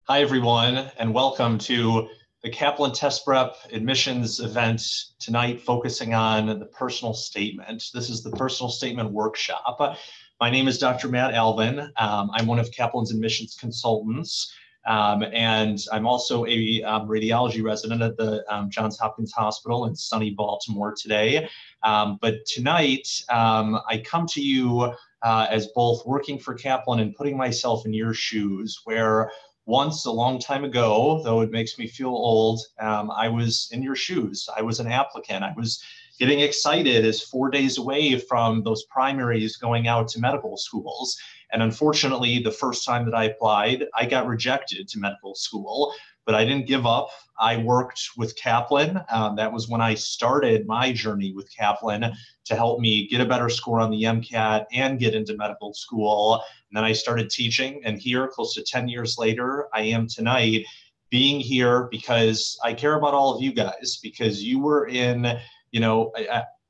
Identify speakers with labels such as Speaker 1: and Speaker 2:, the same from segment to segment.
Speaker 1: Hi, everyone, and welcome to the Kaplan Test Prep admissions event tonight, focusing on the personal statement. This is the personal statement workshop. My name is Dr. Matt Alvin. I'm one of Kaplan's admissions consultants, and I'm also a radiology resident at the Johns Hopkins Hospital in sunny Baltimore today. But tonight, I come to you as both working for Kaplan and putting myself in your shoes, where once, a long time ago, though it makes me feel old, I was in your shoes. I was an applicant. I was getting excited as 4 days away from those primaries going out to medical schools. And unfortunately, the first time that I applied, I got rejected to medical school, but I didn't give up. I worked with Kaplan. That was when I started my journey with Kaplan to help me get a better score on the MCAT and get into medical school. And then I started teaching, and here, close to 10 years later, I am tonight, being here because I care about all of you guys, because you were in,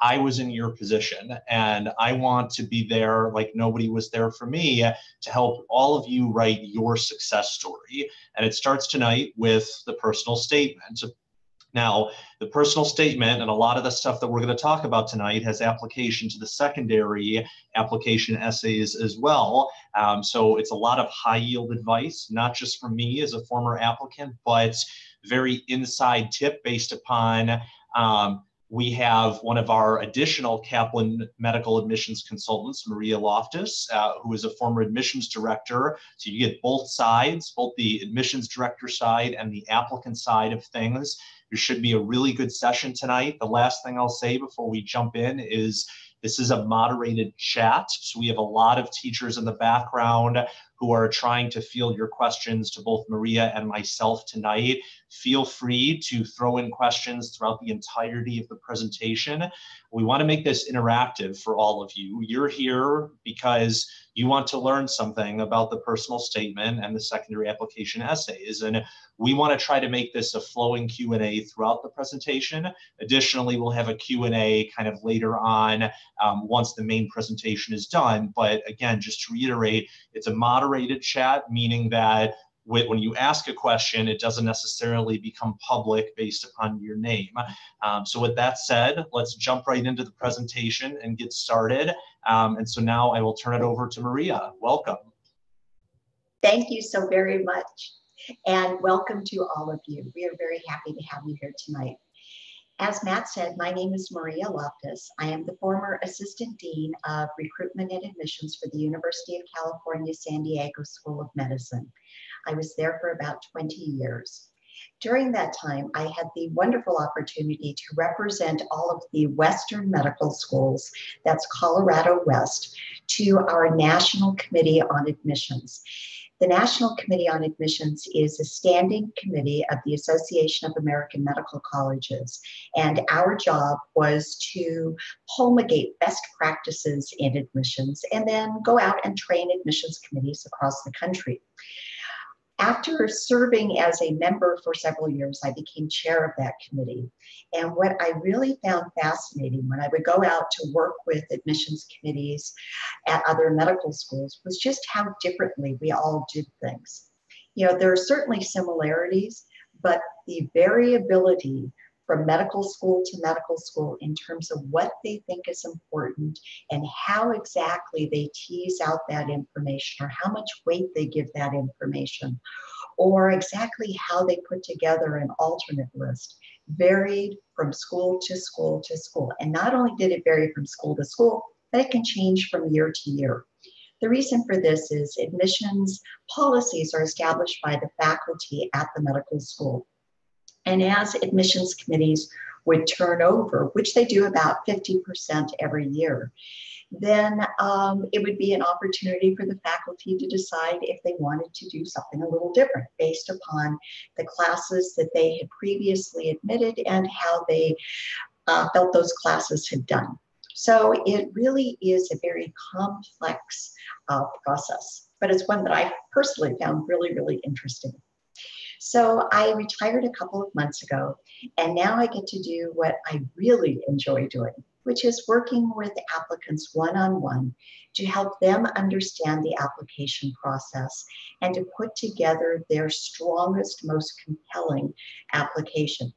Speaker 1: I was in your position, and I want to be there like nobody was there for me to help all of you write your success story. And it starts tonight with the personal statement. Now, the personal statement and a lot of the stuff that we're going to talk about tonight has application to the secondary application essays as well. So it's a lot of high yield advice, not just from me as a former applicant, but very inside tip based upon we have one of our additional Kaplan medical admissions consultants, Maria Loftus, who is a former admissions director. So you get both sides, both the admissions director side and the applicant side of things. There should be a really good session tonight. The last thing I'll say before we jump in is this is a moderated chat. So we have a lot of teachers in the background who are trying to field your questions to both Maria and myself tonight. Feel free to throw in questions throughout the entirety of the presentation. We want to make this interactive for all of you. You're here because you want to learn something about the personal statement and the secondary application essays. And we want to try to make this a flowing Q&A throughout the presentation. Additionally, we'll have a Q&A kind of later on once the main presentation is done. But again, just to reiterate, it's a moderated chat, meaning that when you ask a question, it doesn't necessarily become public based upon your name. So with that said, let's jump right into the presentation and get started. And so now I will turn it over to Maria. Welcome.
Speaker 2: Thank you so very much. And welcome to all of you. We are very happy to have you here tonight. As Matt said, my name is Maria Loftus. I am the former Assistant Dean of Recruitment and Admissions for the University of California, San Diego School of Medicine. I was there for about 20 years. During that time, I had the wonderful opportunity to represent all of the Western medical schools, that's Colorado West, to our National Committee on Admissions. The National Committee on Admissions is a standing committee of the Association of American Medical Colleges, and our job was to promulgate best practices in admissions and then go out and train admissions committees across the country. After serving as a member for several years, I became chair of that committee. And what I really found fascinating when I would go out to work with admissions committees at other medical schools was just how differently we all did things. You know, there are certainly similarities, but the variability from medical school to medical school in terms of what they think is important and how exactly they tease out that information or how much weight they give that information or exactly how they put together an alternate list varied from school to school to school. And not only did it vary from school to school, but it can change from year to year. The reason for this is admissions policies are established by the faculty at the medical school. And as admissions committees would turn over, which they do about 50% every year, then it would be an opportunity for the faculty to decide if they wanted to do something a little different based upon the classes that they had previously admitted and how they felt those classes had done. So it really is a very complex process, but it's one that I personally found really, really interesting. So I retired a couple of months ago, and now I get to do what I really enjoy doing. which is working with applicants one-on-one to help them understand the application process and to put together their strongest, most compelling application.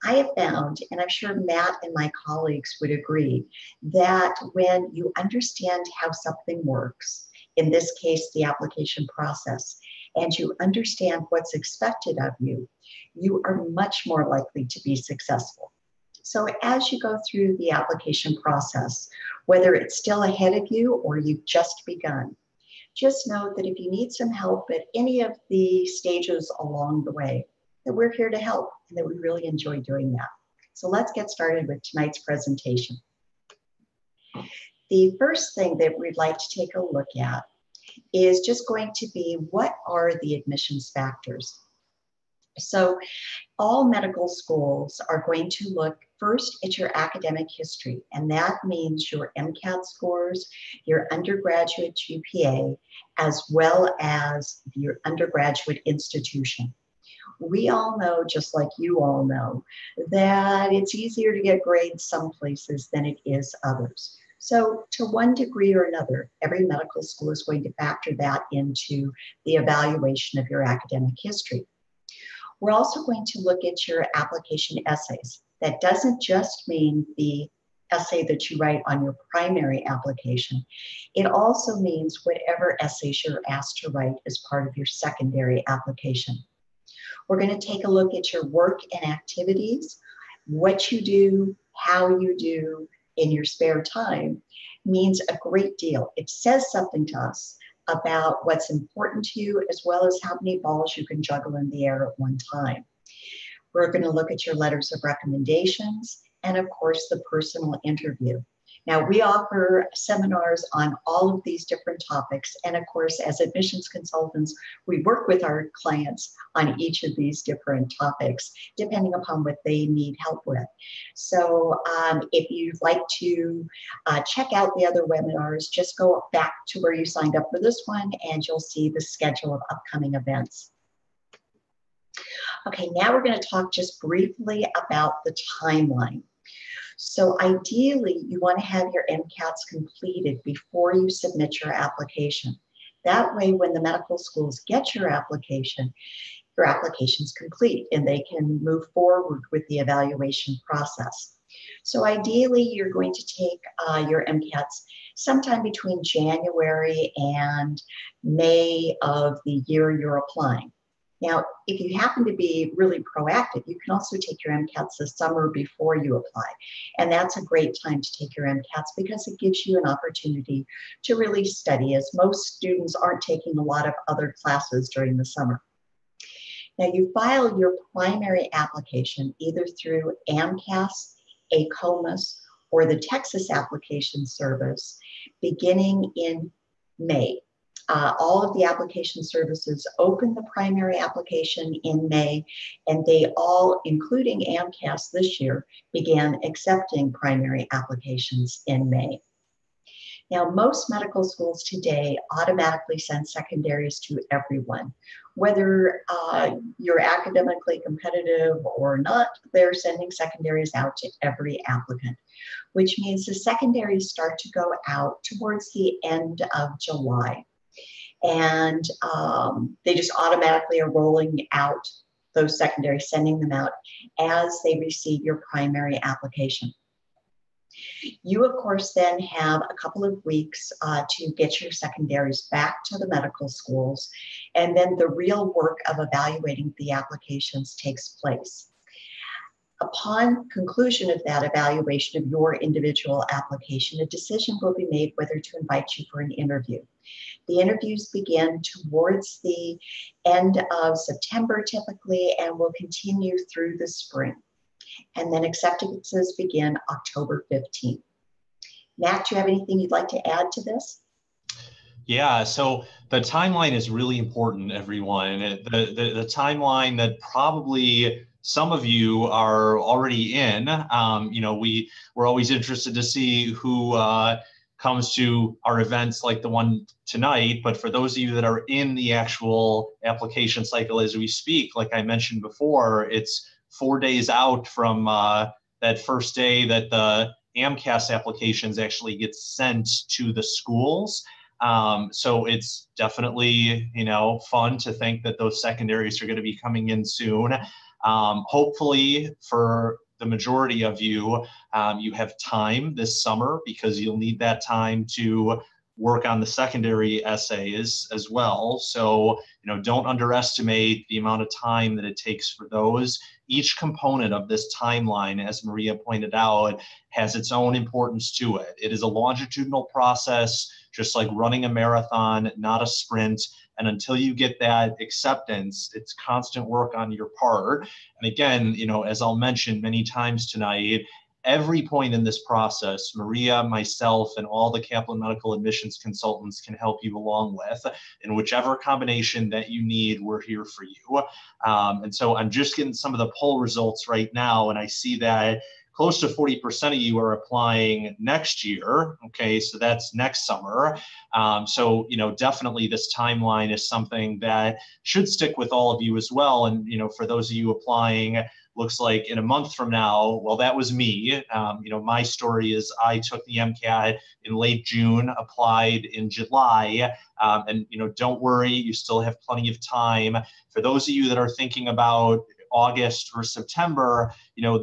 Speaker 2: I have found, and I'm sure Matt and my colleagues would agree, that when you understand how something works, in this case, the application process, and you understand what's expected of you, you are much more likely to be successful. So as you go through the application process, whether it's still ahead of you or you've just begun, just know that if you need some help at any of the stages along the way, that we're here to help and that we really enjoy doing that. So let's get started with tonight's presentation. The first thing that we'd like to take a look at is just going to be, what are the admissions factors? So all medical schools are going to look first at your academic history, and that means your MCAT scores, your undergraduate GPA, as well as your undergraduate institution. We all know, just like you all know, that it's easier to get grades some places than it is others. So to one degree or another, every medical school is going to factor that into the evaluation of your academic history. We're also going to look at your application essays. That doesn't just mean the essay that you write on your primary application. It also means whatever essays you're asked to write as part of your secondary application. We're going to take a look at your work and activities. What you do, how you do in your spare time means a great deal. It says something to us about what's important to you, as well as how many balls you can juggle in the air at one time. We're going to look at your letters of recommendations and, of course, the personal interview. Now, we offer seminars on all of these different topics. And of course, as admissions consultants, we work with our clients on each of these different topics, depending upon what they need help with. So if you'd like to check out the other webinars, just go back to where you signed up for this one, and you'll see the schedule of upcoming events. Okay, now we're going to talk just briefly about the timeline. So ideally, you want to have your MCATs completed before you submit your application. That way, when the medical schools get your application's complete and they can move forward with the evaluation process. So ideally, you're going to take your MCATs sometime between January and May of the year you're applying. Now, if you happen to be really proactive, you can also take your MCATs the summer before you apply. And that's a great time to take your MCATs because it gives you an opportunity to really study, as most students aren't taking a lot of other classes during the summer. Now, you file your primary application either through AMCAS, ACOMAS, or the Texas Application Service beginning in May. All of the application services open the primary application in May, and they all, including AMCAS this year, began accepting primary applications in May. Now, most medical schools today automatically send secondaries to everyone. Whether you're academically competitive or not, they're sending secondaries out to every applicant, which means the secondaries start to go out towards the end of July. And they just automatically are rolling out those secondaries, sending them out as they receive your primary application. You, of course, then have a couple of weeks to get your secondaries back to the medical schools, and then the real work of evaluating the applications takes place. Upon conclusion of that evaluation of your individual application, a decision will be made whether to invite you for an interview. The interviews begin towards the end of September typically and will continue through the spring. And then acceptances begin October 15th. Matt, do you have anything you'd like to add to this?
Speaker 1: Yeah, so the timeline is really important, everyone. The timeline that probably some of you are already in. We're always interested to see who comes to our events like the one tonight. But for those of you that are in the actual application cycle as we speak, like I mentioned before, it's 4 days out from that first day that the MCAS applications actually get sent to the schools. So it's definitely, fun to think that those secondaries are going to be coming in soon. Hopefully for the majority of you, you have time this summer because you'll need that time to work on the secondary essays as well. So, don't underestimate the amount of time that it takes for those. Each component of this timeline, as Maria pointed out, has its own importance to it. It is a longitudinal process, just like running a marathon, not a sprint. And until you get that acceptance, it's constant work on your part. And again, as I'll mention many times tonight, every point in this process, Maria, myself, and all the Kaplan Medical Admissions consultants can help you along with. In whichever combination that you need, we're here for you. And so I'm just getting some of the poll results right now, and I see that close to 40% of you are applying next year. Okay, so that's next summer. So, definitely this timeline is something that should stick with all of you as well. And, for those of you applying, looks like in a month from now, well, that was me. My story is I took the MCAT in late June, applied in July, and don't worry, you still have plenty of time. For those of you that are thinking about August or September,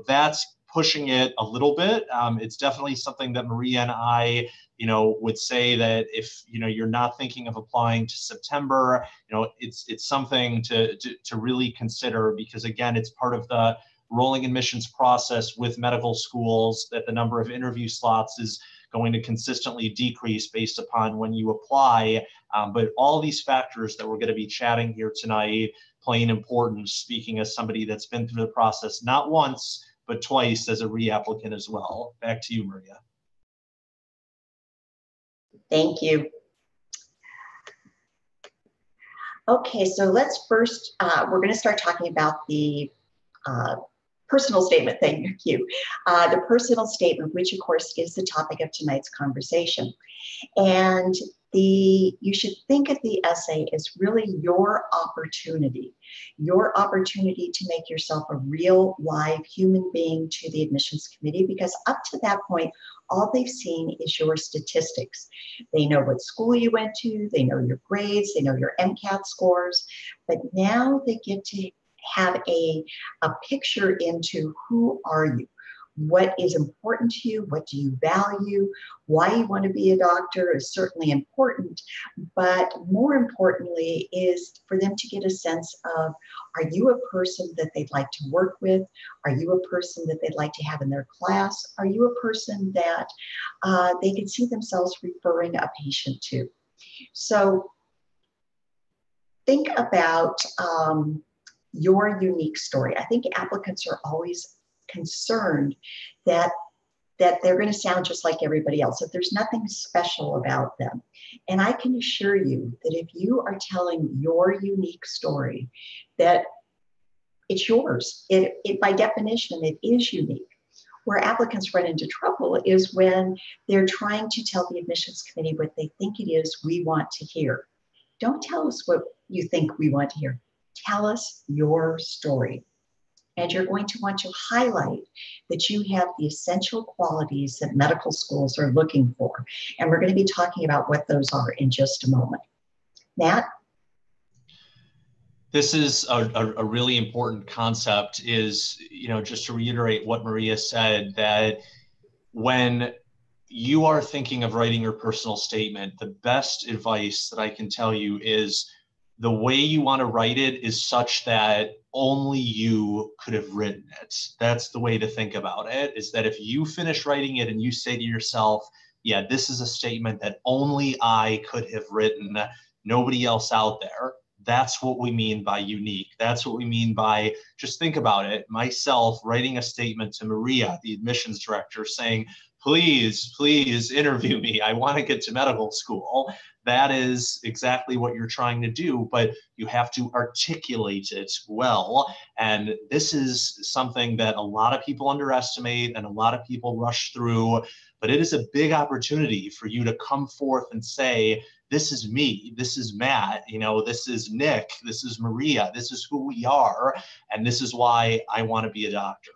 Speaker 1: that's pushing it a little bit. It's definitely something that Maria and I, would say that if, you're not thinking of applying to September, it's something to really consider, because again, it's part of the rolling admissions process with medical schools that the number of interview slots is going to consistently decrease based upon when you apply. But all these factors that we're going to be chatting here tonight play an importance, speaking as somebody that's been through the process, not once, but twice as a reapplicant as well. Back to you, Maria.
Speaker 2: Thank you. Okay, so let's first, we're going to start talking about the personal statement. Thank you. The personal statement, which of course is the topic of tonight's conversation. And you should think of the essay as really your opportunity to make yourself a real live human being to the admissions committee, because up to that point, all they've seen is your statistics. They know what school you went to, they know your grades, they know your MCAT scores, but now they get to have a picture into who are you? What is important to you? What do you value? Why you want to be a doctor is certainly important, but more importantly is for them to get a sense of, are you a person that they'd like to work with? Are you a person that they'd like to have in their class? Are you a person that they could see themselves referring a patient to? So think about your unique story. I think applicants are always concerned that they're going to sound just like everybody else, that there's nothing special about them. And I can assure you that if you are telling your unique story, that it's yours. It by definition, it is unique. Where applicants run into trouble is when they're trying to tell the admissions committee what they think it is we want to hear. Don't tell us what you think we want to hear. Tell us your story. And you're going to want to highlight that you have the essential qualities that medical schools are looking for. And we're going to be talking about what those are in just a moment. Matt?
Speaker 1: This is a really important concept, is, just to reiterate what Maria said, that when you are thinking of writing your personal statement, the best advice that I can tell you is the way you want to write it is such that only you could have written it. That's the way to think about it, is that if you finish writing it and you say to yourself, yeah, this is a statement that only I could have written, nobody else out there. That's what we mean by unique. That's what we mean by, just think about it, myself writing a statement to Maria, the admissions director, saying, please interview me. I want to get to medical school. That is exactly what you're trying to do, but you have to articulate it well. And this is something that a lot of people underestimate and a lot of people rush through, but it is a big opportunity for you to come forth and say, this is me, this is Matt, this is Nick, this is Maria, this is who we are, and this is why I want to be a doctor.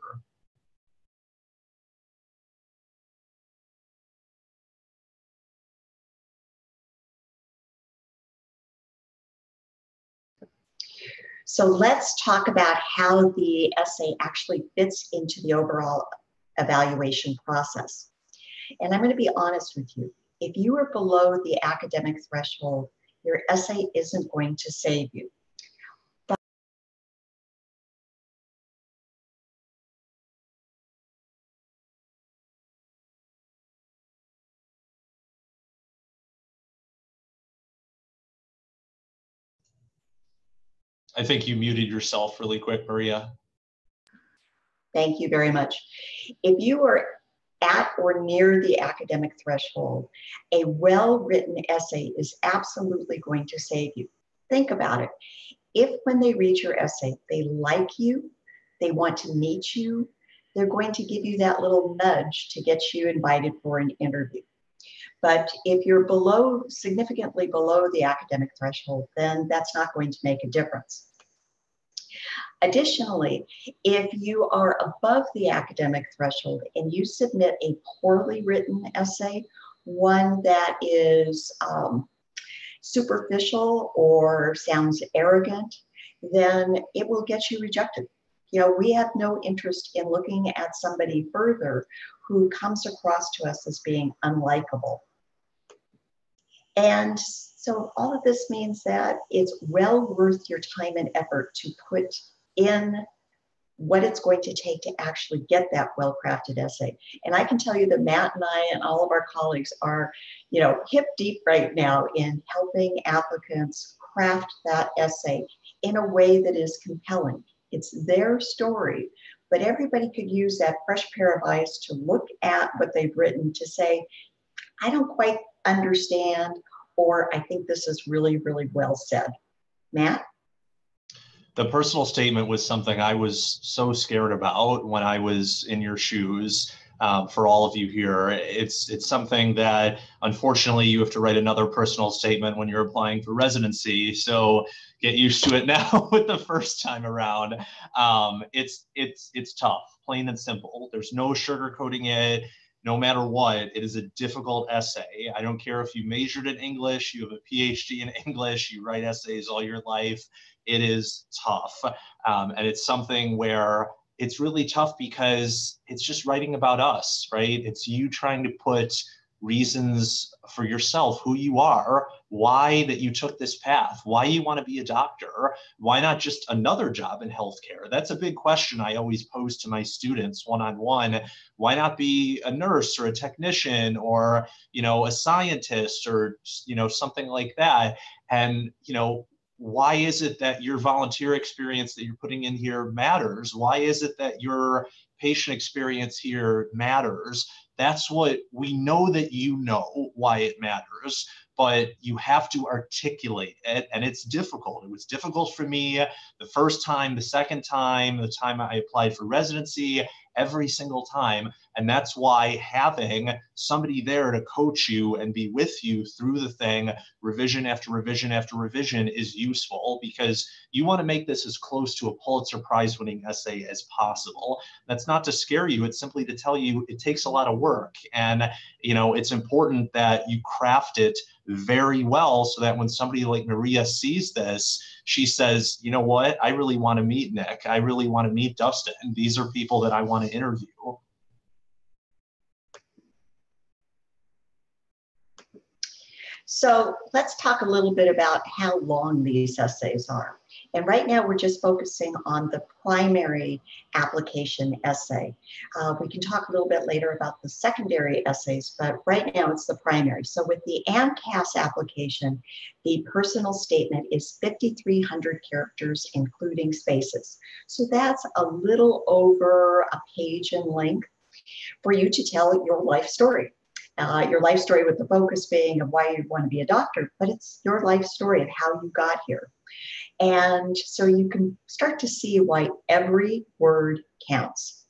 Speaker 2: So let's talk about how the essay actually fits into the overall evaluation process. And I'm going to be honest with you. If you are below the academic threshold, your essay isn't going to save you.
Speaker 1: I think you muted yourself really quick, Maria.
Speaker 2: Thank you very much. If you are at or near the academic threshold, a well-written essay is absolutely going to save you. Think about it. If when they read your essay, they like you, they want to meet you, they're going to give you that little nudge to get you invited for an interview. But if you're below, significantly below the academic threshold, then that's not going to make a difference. Additionally, if you are above the academic threshold and you submit a poorly written essay, one that is superficial or sounds arrogant, then it will get you rejected. You know, we have no interest in looking at somebody further who comes across to us as being unlikable. And so all of this means that it's well worth your time and effort to put in what it's going to take to actually get that well-crafted essay. And I can tell you that Matt and I and all of our colleagues are, you know, hip deep right now in helping applicants craft that essay in a way that is compelling. It's their story, but everybody could use that fresh pair of eyes to look at what they've written to say, I don't quite understand, or I think this is really, really well said. Matt?
Speaker 1: The personal statement was something I was so scared about when I was in your shoes. For all of you here, it's something that unfortunately you have to write another personal statement when you're applying for residency. So get used to it now with the first time around. It's tough, plain and simple. There's no sugarcoating it. No matter what, it is a difficult essay. I don't care if you majored in English, you have a PhD in English, you write essays all your life. It is tough. And it's something where it's really tough because it's just writing about us, right? It's you trying to put reasons for yourself, who you are, why that you took this path, why you want to be a doctor, why not just another job in healthcare? That's a big question I always pose to my students one-on-one. Why not be a nurse or a technician or, you know, a scientist or, you know, something like that? And, you know, why is it that your volunteer experience that you're putting in here matters? Why is it that your patient experience here matters? That's what we know, that you know why it matters, but you have to articulate it, and it's difficult. It was difficult for me the first time, the second time, the time I applied for residency, every single time. And that's why having somebody there to coach you and be with you through the thing, revision after revision after revision, is useful, because you want to make this as close to a Pulitzer Prize winning essay as possible. That's not to scare you. It's simply to tell you it takes a lot of work. And, you know, it's important that you craft it very well so that when somebody like Maria sees this, she says, you know what, I really want to meet Nick. I really want to meet Dustin. These are people that I want to interview.
Speaker 2: So let's talk a little bit about how long these essays are. And right now we're just focusing on the primary application essay. We can talk a little bit later about the secondary essays, but right now it's the primary. So with the MCAT application, the personal statement is 5,300 characters, including spaces. So that's a little over a page in length for you to tell your life story. Your life story, with the focus being of why you want to be a doctor, but it's your life story of how you got here. And so you can start to see why every word counts.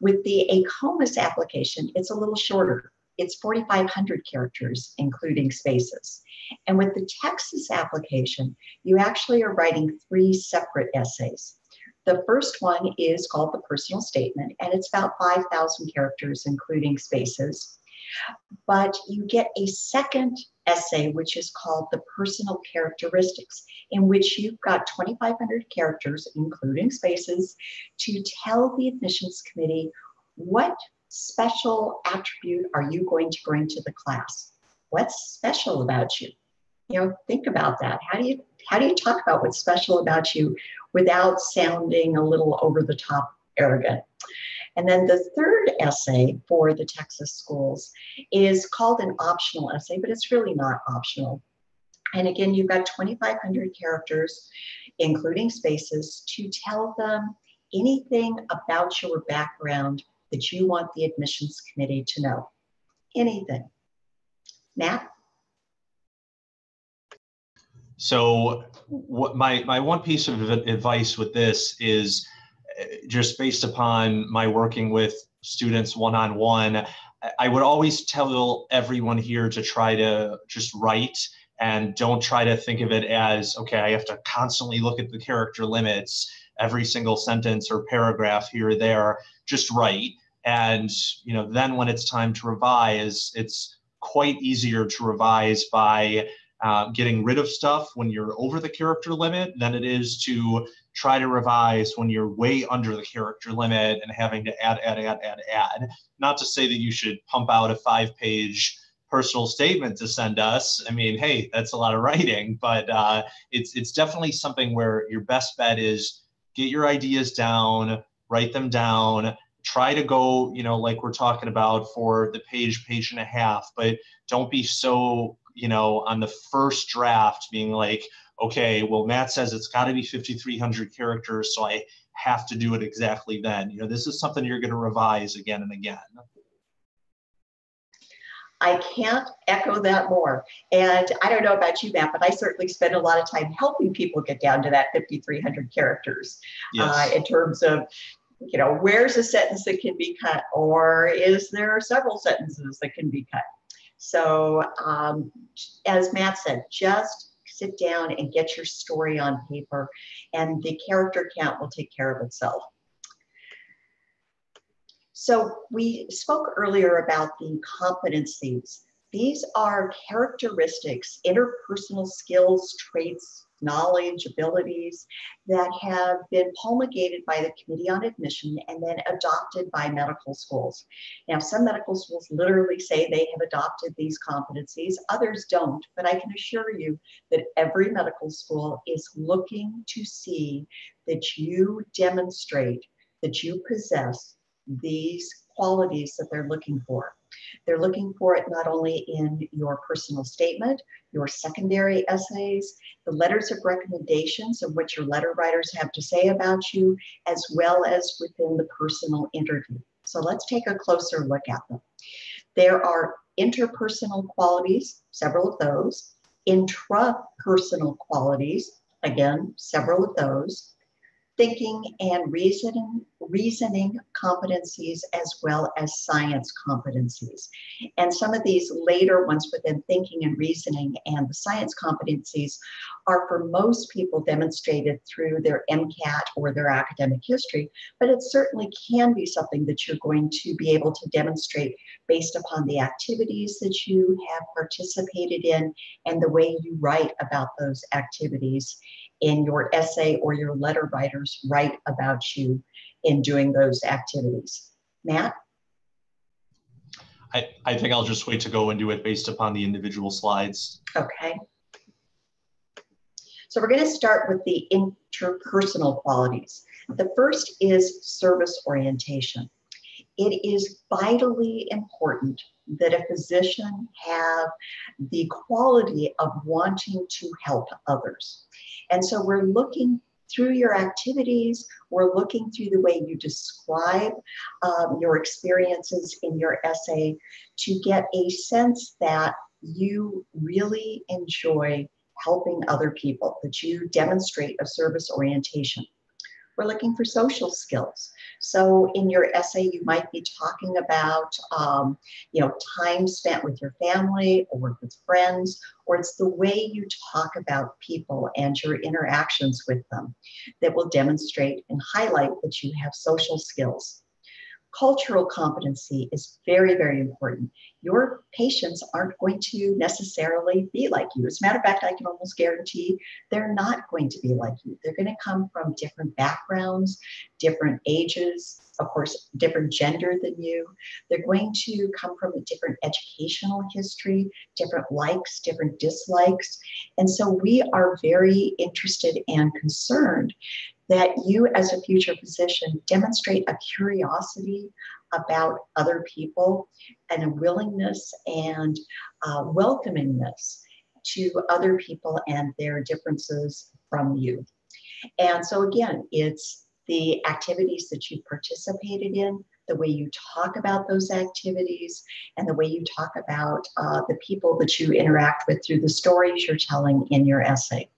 Speaker 2: With the ACOMAS application, it's a little shorter. It's 4,500 characters, including spaces. And with the Texas application, you actually are writing 3 separate essays. The first one is called the personal statement, and it's about 5,000 characters, including spaces. But you get a second essay, which is called the personal characteristics, in which you've got 2,500 characters, including spaces, to tell the admissions committee what special attribute are you going to bring to the class? What's special about you? You know, think about that. How do you talk about what's special about you without sounding a little over the top arrogant? And then the third essay for the Texas schools is called an optional essay, but it's really not optional. And again, you've got 2,500 characters, including spaces, to tell them anything about your background that you want the admissions committee to know. Anything. Matt?
Speaker 1: So what my one piece of advice with this is, just based upon my working with students one-on-one, I would always tell everyone here to try to just write, and don't try to think of it as, okay, I have to constantly look at the character limits every single sentence or paragraph here or there. Just write. And then when it's time to revise, it's quite easier to revise by getting rid of stuff when you're over the character limit than it is to try to revise when you're way under the character limit and having to add. Not to say that you should pump out a 5-page personal statement to send us. I mean, hey, that's a lot of writing, but it's definitely something where your best bet is get your ideas down, write them down, try to go, like we're talking about for the page and a half, but don't be so, on the first draft being like, okay, well, Matt says it's got to be 5,300 characters, so I have to do it exactly then. This is something you're going to revise again and again.
Speaker 2: I can't echo that more. And I don't know about you, Matt, but I certainly spend a lot of time helping people get down to that 5,300 characters.
Speaker 1: Yes.
Speaker 2: In terms of, where's a sentence that can be cut, or is there several sentences that can be cut? So as Matt said, just sit down and get your story on paper, and the character count will take care of itself. So we spoke earlier about the competencies. These are characteristics, interpersonal skills, traits, knowledge, abilities that have been promulgated by the Committee on Admission and then adopted by medical schools. Now, some medical schools literally say they have adopted these competencies, others don't, but I can assure you that every medical school is looking to see that you demonstrate that you possess these qualities that they're looking for. They're looking for it not only in your personal statement, your secondary essays, the letters of recommendations of what your letter writers have to say about you, as well as within the personal interview. So let's take a closer look at them. There are interpersonal qualities, several of those, intrapersonal qualities, again, several of those, thinking and reasoning competencies, as well as science competencies. And some of these later ones within thinking and reasoning and the science competencies are for most people demonstrated through their MCAT or their academic history, but it certainly can be something that you're going to be able to demonstrate based upon the activities that you have participated in and the way you write about those activities in your essay, or your letter writers write about you in doing those activities. Matt?
Speaker 1: I think I'll just wait to go and do it based upon the individual slides.
Speaker 2: Okay. So we're going to start with the interpersonal qualities. The first is service orientation. It is vitally important that a physician have the quality of wanting to help others. And so we're looking through your activities, we're looking through the way you describe your experiences in your essay to get a sense that you really enjoy helping other people, that you demonstrate a service orientation. We're looking for social skills. So in your essay, you might be talking about, time spent with your family or with friends, or it's the way you talk about people and your interactions with them that will demonstrate and highlight that you have social skills. Cultural competency is very, very important. Your patients aren't going to necessarily be like you. As a matter of fact, I can almost guarantee they're not going to be like you. They're going to come from different backgrounds, different ages, of course, different gender than you. They're going to come from a different educational history, different likes, different dislikes. And so we are very interested and concerned that you as a future physician demonstrate a curiosity about other people and a willingness and welcomingness to other people and their differences from you. And so again, it's the activities that you participated in, the way you talk about those activities, and the way you talk about the people that you interact with through the stories you're telling in your essay.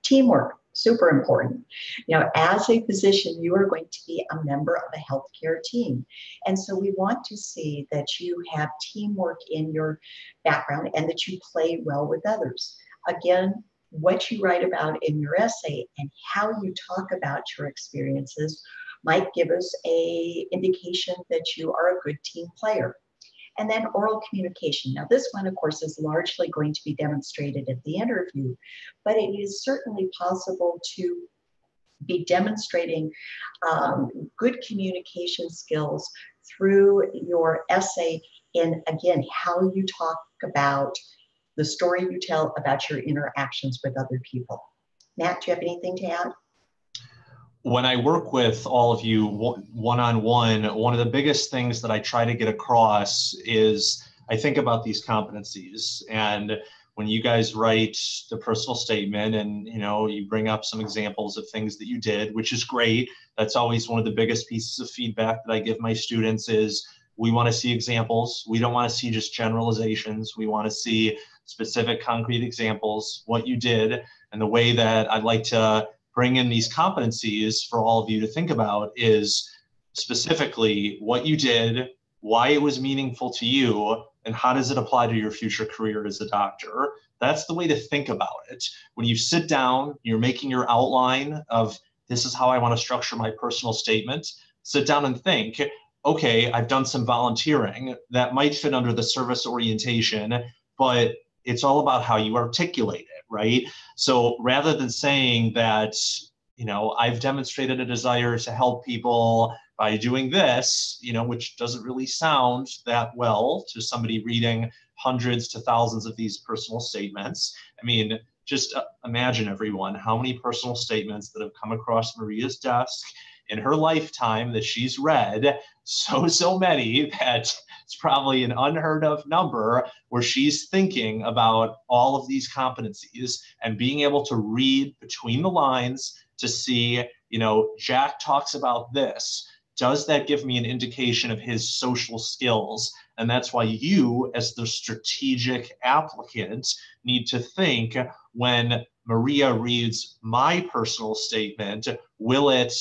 Speaker 2: Teamwork, super important. You know, as a physician, you are going to be a member of a healthcare team. And so we want to see that you have teamwork in your background and that you play well with others. Again, what you write about in your essay and how you talk about your experiences might give us an indication that you are a good team player. And then oral communication. Now, this one, of course, is largely going to be demonstrated at the interview, but it is certainly possible to be demonstrating good communication skills through your essay in, again, how you talk about the story you tell about your interactions with other people. Matt, do you have anything to add?
Speaker 1: When I work with all of you one-on-one, one of the biggest things that I try to get across is I think about these competencies. And when you guys write the personal statement and you bring up some examples of things that you did, which is great. That's always one of the biggest pieces of feedback that I give my students is we want to see examples. We don't want to see just generalizations. We want to see specific concrete examples, what you did. And the way that I'd like to bring in these competencies for all of you to think about is specifically what you did, why it was meaningful to you, and how does it apply to your future career as a doctor. That's the way to think about it. When you sit down, you're making your outline of this is how I want to structure my personal statement. Sit down and think, okay, I've done some volunteering that might fit under the service orientation, but it's all about how you articulate it, right? So rather than saying that, I've demonstrated a desire to help people by doing this, which doesn't really sound that well to somebody reading hundreds to thousands of these personal statements. I mean, just imagine everyone, how many personal statements that have come across Maria's desk in her lifetime that she's read, so many that it's probably an unheard of number where she's thinking about all of these competencies and being able to read between the lines to see, Jack talks about this. Does that give me an indication of his social skills? And that's why you, as the strategic applicant, need to think when Maria reads my personal statement, will it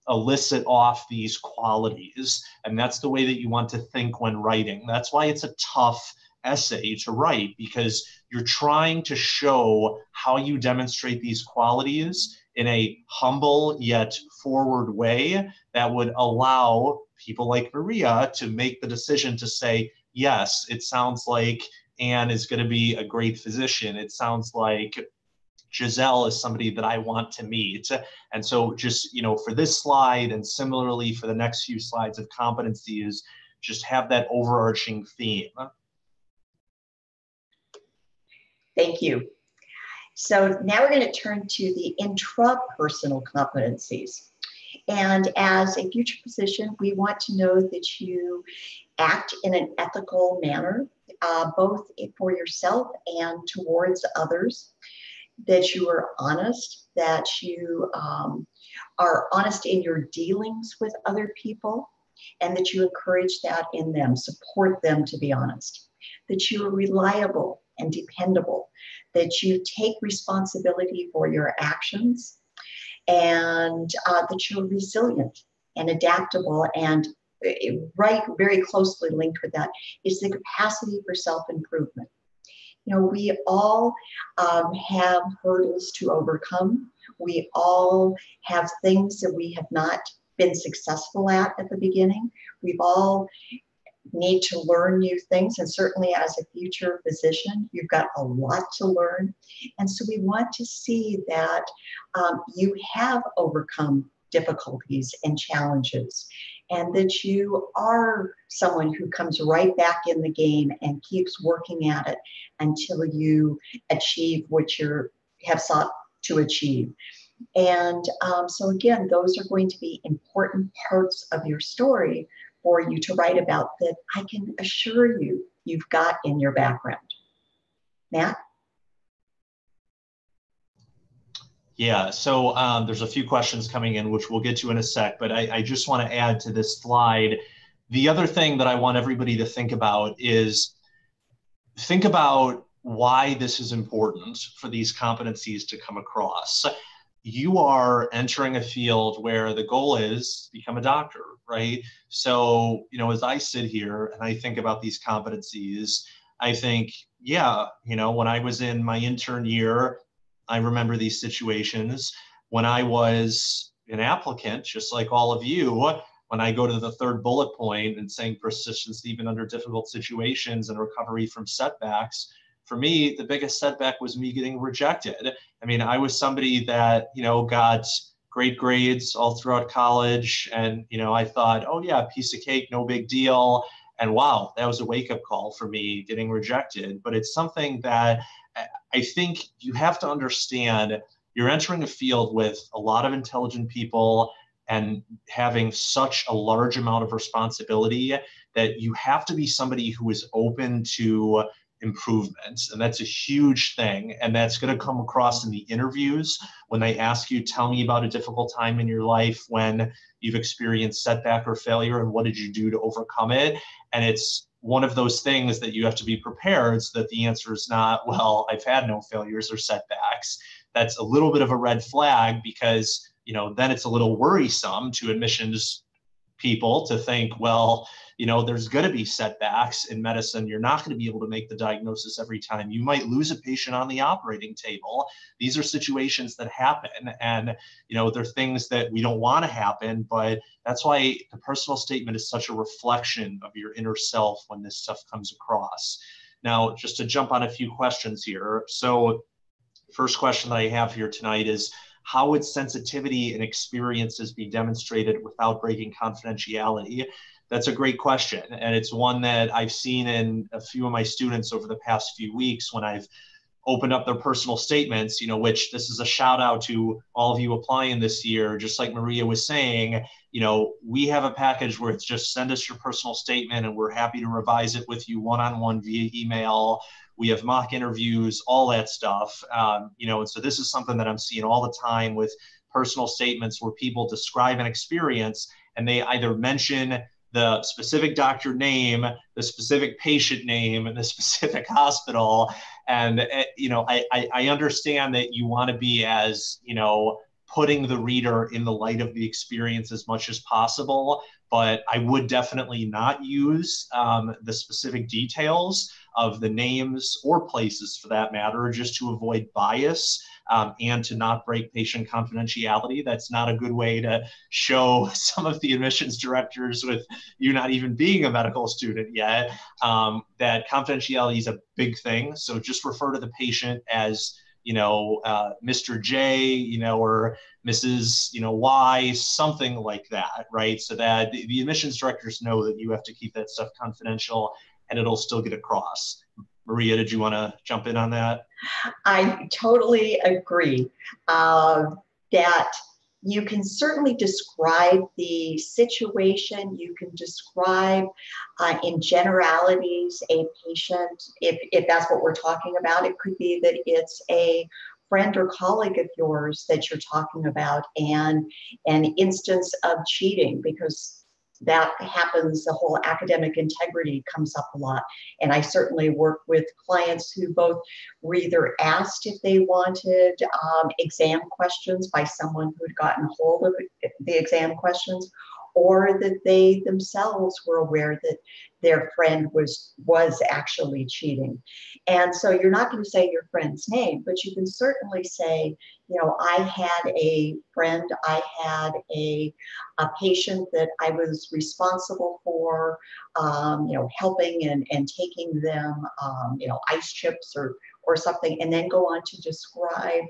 Speaker 1: elicit off these qualities? And that's the way that you want to think when writing. That's why it's a tough essay to write, because you're trying to show how you demonstrate these qualities in a humble yet forward way that would allow people like Maria to make the decision to say, yes, it sounds like Anne is going to be a great physician. It sounds like Giselle is somebody that I want to meet. And so just, for this slide and similarly for the next few slides of competencies, just have that overarching theme.
Speaker 2: Thank you. So now we're going to turn to the intrapersonal competencies. And as a future physician, we want to know that you act in an ethical manner, both for yourself and towards others, that you are honest, that you are honest in your dealings with other people, and that you encourage that in them, support them to be honest, that you are reliable and dependable, that you take responsibility for your actions, and that you're resilient and adaptable. And very closely linked with that is the capacity for self-improvement. We all have hurdles to overcome. We all have things that we have not been successful at the beginning. We've all need to learn new things. And certainly as a future physician, you've got a lot to learn. And so we want to see that you have overcome difficulties and challenges, and that you are someone who comes right back in the game and keeps working at it until you achieve what you have sought to achieve. And so again, those are going to be important parts of your story for you to write about that I can assure you you've got in your background. Matt?
Speaker 1: Yeah, so there's a few questions coming in, which we'll get to in a sec, but I just want to add to this slide. The other thing that I want everybody to think about is think about why this is important for these competencies to come across. You are entering a field where the goal is become a doctor, right? So, you know, as I sit here and I think about these competencies, I think, yeah, you know, when I was in my intern year, I remember these situations. When I was an applicant, just like all of you, when I go to the third bullet point and saying persistence even under difficult situations and recovery from setbacks, for me, the biggest setback was me getting rejected. I mean, I was somebody that, you know, got great grades all throughout college. And, you know, I thought, oh yeah, piece of cake, no big deal. And wow, that was a wake-up call for me getting rejected. But it's something that I think you have to understand. You're entering a field with a lot of intelligent people and having such a large amount of responsibility that you have to be somebody who is open to improvements. And that's a huge thing. And that's going to come across in the interviews when they ask you, tell me about a difficult time in your life when you've experienced setback or failure and what did you do to overcome it? And it's one of those things that you have to be prepared so that the answer is not, well, I've had no failures or setbacks. That's a little bit of a red flag because, you know, then it's a little worrisome to admissions people to think, well, you know, there's going to be setbacks in medicine. You're not going to be able to make the diagnosis every time. You might lose a patient on the operating table. These are situations that happen. And, you know, they're things that we don't want to happen, but that's why the personal statement is such a reflection of your inner self when this stuff comes across. Now, just to jump on a few questions here. So first question that I have here tonight is, how would sensitivity and experiences be demonstrated without breaking confidentiality? That's a great question. And it's one that I've seen in a few of my students over the past few weeks when I've opened up their personal statements, you know, which this is a shout out to all of you applying this year. Just like Maria was saying, you know, we have a package where it's just send us your personal statement and we're happy to revise it with you one-on-one via email. We have mock interviews, all that stuff. You know, and so this is something that I'm seeing all the time with personal statements where people describe an experience and they either mention the specific doctor name, the specific patient name, and the specific hospital. And, you know, I understand that you want to be as, you know, putting the reader in the light of the experience as much as possible, but I would definitely not use the specific details of the names or places for that matter, just to avoid bias and to not break patient confidentiality. That's not a good way to show some of the admissions directors, with you not even being a medical student yet, that confidentiality is a big thing. So just refer to the patient as, you know, Mr. J, you know, or Mrs., you know, Y, something like that, right? So that the admissions directors know that you have to keep that stuff confidential and it'll still get across. Maria, did you want to jump in on that?
Speaker 2: I totally agree that you can certainly describe the situation. You can describe in generalities a patient, if that's what we're talking about. It could be that it's a friend or colleague of yours that you're talking about and an instance of cheating, because that happens. The whole academic integrity comes up a lot. And I certainly work with clients who both were either asked if they wanted exam questions by someone who had gotten hold of the exam questions, or that they themselves were aware that their friend was actually cheating. And so you're not going to say your friend's name, but you can certainly say, you know, I had a friend, I had a patient that I was responsible for, you know, helping and taking them, you know, ice chips or something, and then go on to describe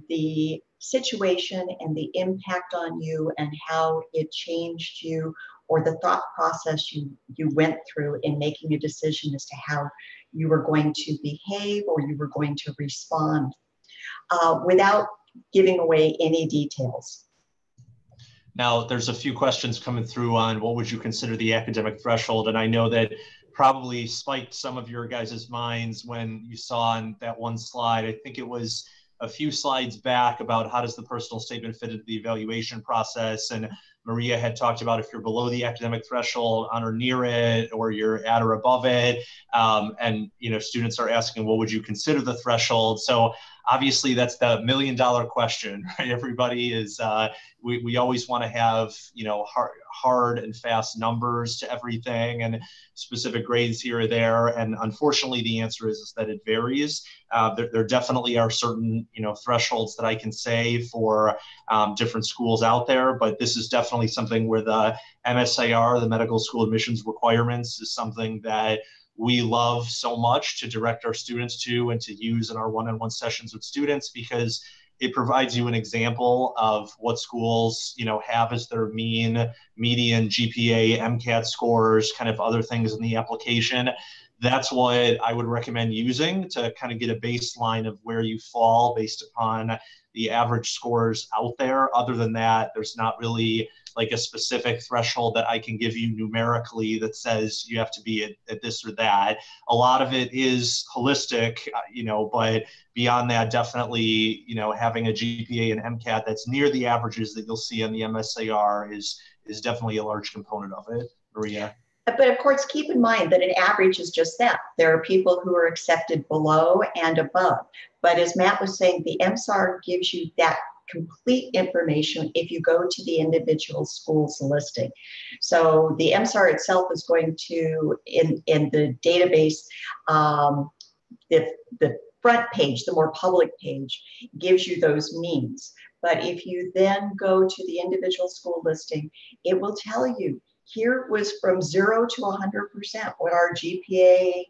Speaker 2: the situation and the impact on you and how it changed you, or the thought process you went through in making a decision as to how you were going to behave or you were going to respond, without giving away any details.
Speaker 1: Now, there's a few questions coming through on what would you consider the academic threshold, and I know that probably spiked some of your guys' minds when you saw on that one slide. I think it was a few slides back about how does the personal statement fit into the evaluation process, and Maria had talked about if you're below the academic threshold, on or near it, or you're at or above it, and you know, students are asking, what would you consider the threshold? So obviously that's the $1 million question, right? Everybody is, we always want to have, you know, hard and fast numbers to everything and specific grades here or there. And unfortunately, the answer is that it varies. There definitely are certain, you know, thresholds that I can say for different schools out there, but this is definitely something where the MSIR, the medical school admissions requirements, is something that we love so much to direct our students to and to use in our one-on-one sessions with students, because it provides you an example of what schools, you know, have as their median GPA, MCAT scores, kind of other things in the application. That's what I would recommend using to kind of get a baseline of where you fall based upon the average scores out there. Other than that, there's not really like a specific threshold that I can give you numerically that says you have to be at this or that. A lot of it is holistic, you know, but beyond that, definitely, you know, having a GPA and MCAT that's near the averages that you'll see on the MSAR is definitely a large component of it. Maria?
Speaker 2: But of course, keep in mind that an average is just that. There are people who are accepted below and above. But as Matt was saying, the MSAR gives you that complete information if you go to the individual school's listing. So the MSAR itself is going to, in the database, the front page, the more public page, gives you those means. But if you then go to the individual school listing, it will tell you, here was from 0 to 100% what our GPA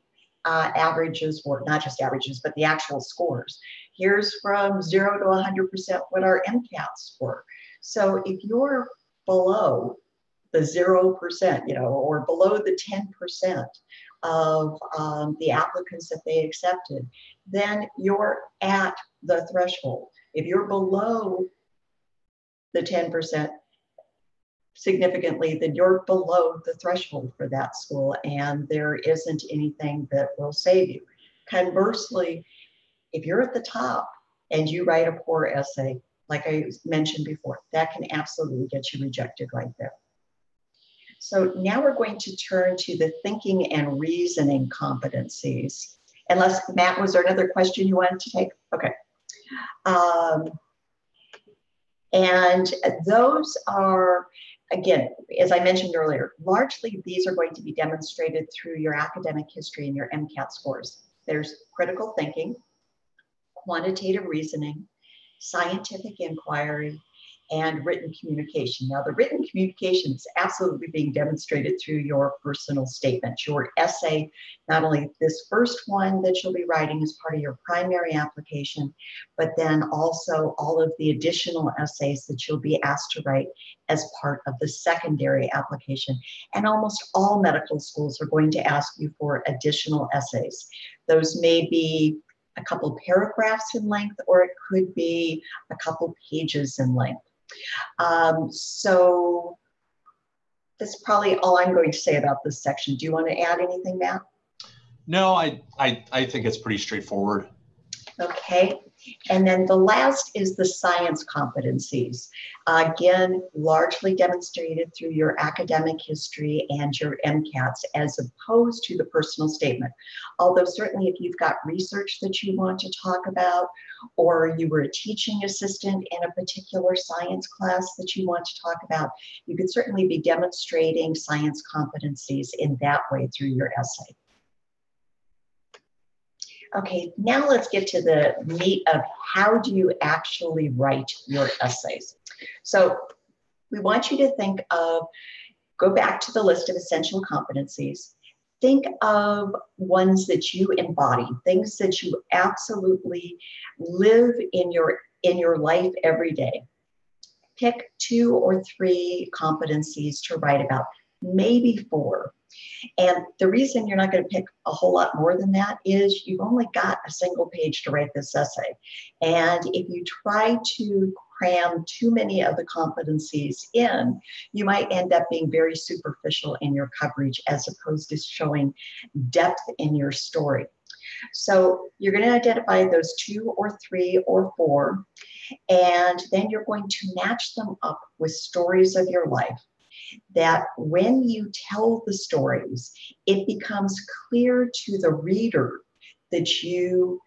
Speaker 2: averages were, not just averages, but the actual scores. Here's from 0 to 100% what our MCATs were. So if you're below the 0%, you know, or below the 10% of the applicants that they accepted, then you're at the threshold. If you're below the 10%, significantly, then you're below the threshold for that school, and there isn't anything that will save you. Conversely, if you're at the top and you write a poor essay, like I mentioned before, that can absolutely get you rejected right there. So now we're going to turn to the thinking and reasoning competencies. Unless, Matt, was there another question you wanted to take? Okay. And those are, again, as I mentioned earlier, largely these are going to be demonstrated through your academic history and your MCAT scores. There's critical thinking, quantitative reasoning, scientific inquiry, and written communication. Now, the written communication is absolutely being demonstrated through your personal statement, your essay, not only this first one that you'll be writing as part of your primary application, but then also all of the additional essays that you'll be asked to write as part of the secondary application. And almost all medical schools are going to ask you for additional essays. Those may be a couple paragraphs in length, or it could be a couple pages in length. So that's probably all I'm going to say about this section. Do you want to add anything, Matt?
Speaker 1: No, I think it's pretty straightforward.
Speaker 2: Okay, and then the last is the science competencies. Again, largely demonstrated through your academic history and your MCATs as opposed to the personal statement. Although certainly if you've got research that you want to talk about, or you were a teaching assistant in a particular science class that you want to talk about, you could certainly be demonstrating science competencies in that way through your essay. Okay, now let's get to the meat of how do you actually write your essays. So we want you to think of, go back to the list of essential competencies. Think of ones that you embody, things that you absolutely live in your life every day. Pick 2 or 3 competencies to write about, maybe 4. And the reason you're not going to pick a whole lot more than that is you've only got a single page to write this essay. And if you try to cram too many of the competencies in, you might end up being very superficial in your coverage as opposed to showing depth in your story. So you're going to identify those 2 or 3 or 4, and then you're going to match them up with stories of your life, that when you tell the stories, it becomes clear to the reader that you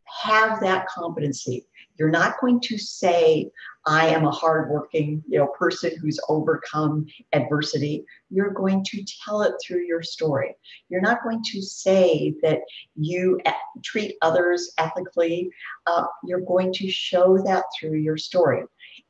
Speaker 2: have that competency. You're not going to say, I am a hardworking, person who's overcome adversity. You're going to tell it through your story. You're not going to say that you treat others ethically. You're going to show that through your story.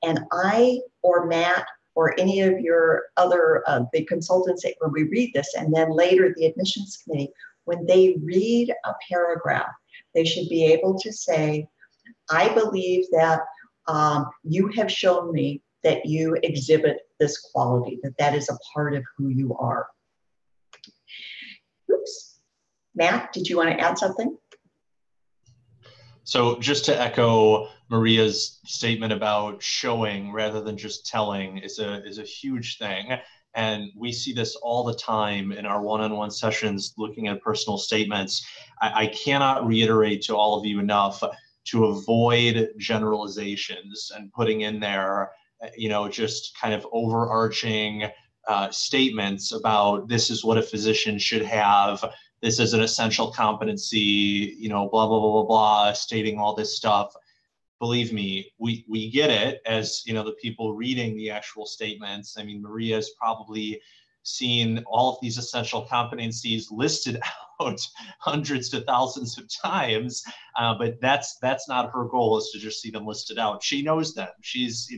Speaker 2: And I or Matt or any of your other, the consultants, when we read this, and then later the admissions committee, when they read a paragraph, they should be able to say, I believe that you have shown me that you exhibit this quality, that is a part of who you are. Oops. Matt, did you want to add something?
Speaker 1: So just to echo Maria's statement about showing rather than just telling is a huge thing. And we see this all the time in our one-on-one sessions looking at personal statements. I cannot reiterate to all of you enough to avoid generalizations and putting in there, just kind of overarching statements about this is what a physician should have. This is an essential competency, blah, blah, blah, blah, blah, stating all this stuff. Believe me, we get it as, the people reading the actual statements. I mean, Maria's probably seen all of these essential competencies listed out hundreds to thousands of times, but that's not her goal, is to just see them listed out. She knows them. She's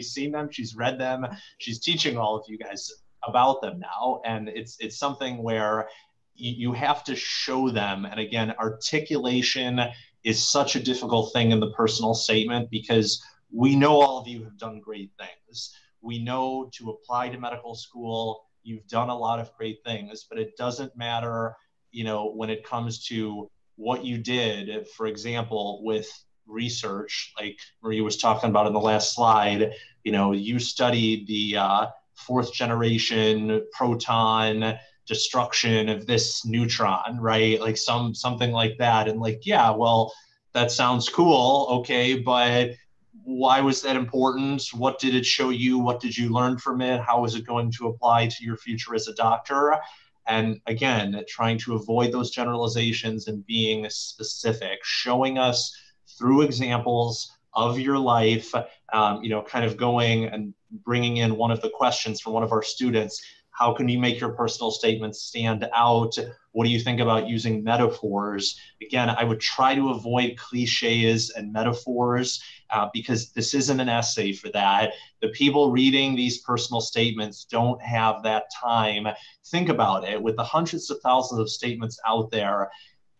Speaker 1: seen them. She's read them. She's teaching all of you guys about them now, and it's something where you have to show them. And again, articulation is such a difficult thing in the personal statement, because we know all of you have done great things. We know to apply to medical school, you've done a lot of great things, but it doesn't matter, when it comes to what you did, for example, with research, like Maria was talking about in the last slide, you studied the 4th generation proton destruction of this neutron, right? Like something like that. And yeah, well, that sounds cool. Okay. But why was that important? What did it show you? What did you learn from it? How is it going to apply to your future as a doctor? And again, trying to avoid those generalizations and being specific, showing us through examples of your life, kind of going and bringing in one of the questions from one of our students. How can you make your personal statements stand out? What do you think about using metaphors? Again, I would try to avoid cliches and metaphors because this isn't an essay for that. The people reading these personal statements don't have that time. Think about it. With the hundreds of thousands of statements out there,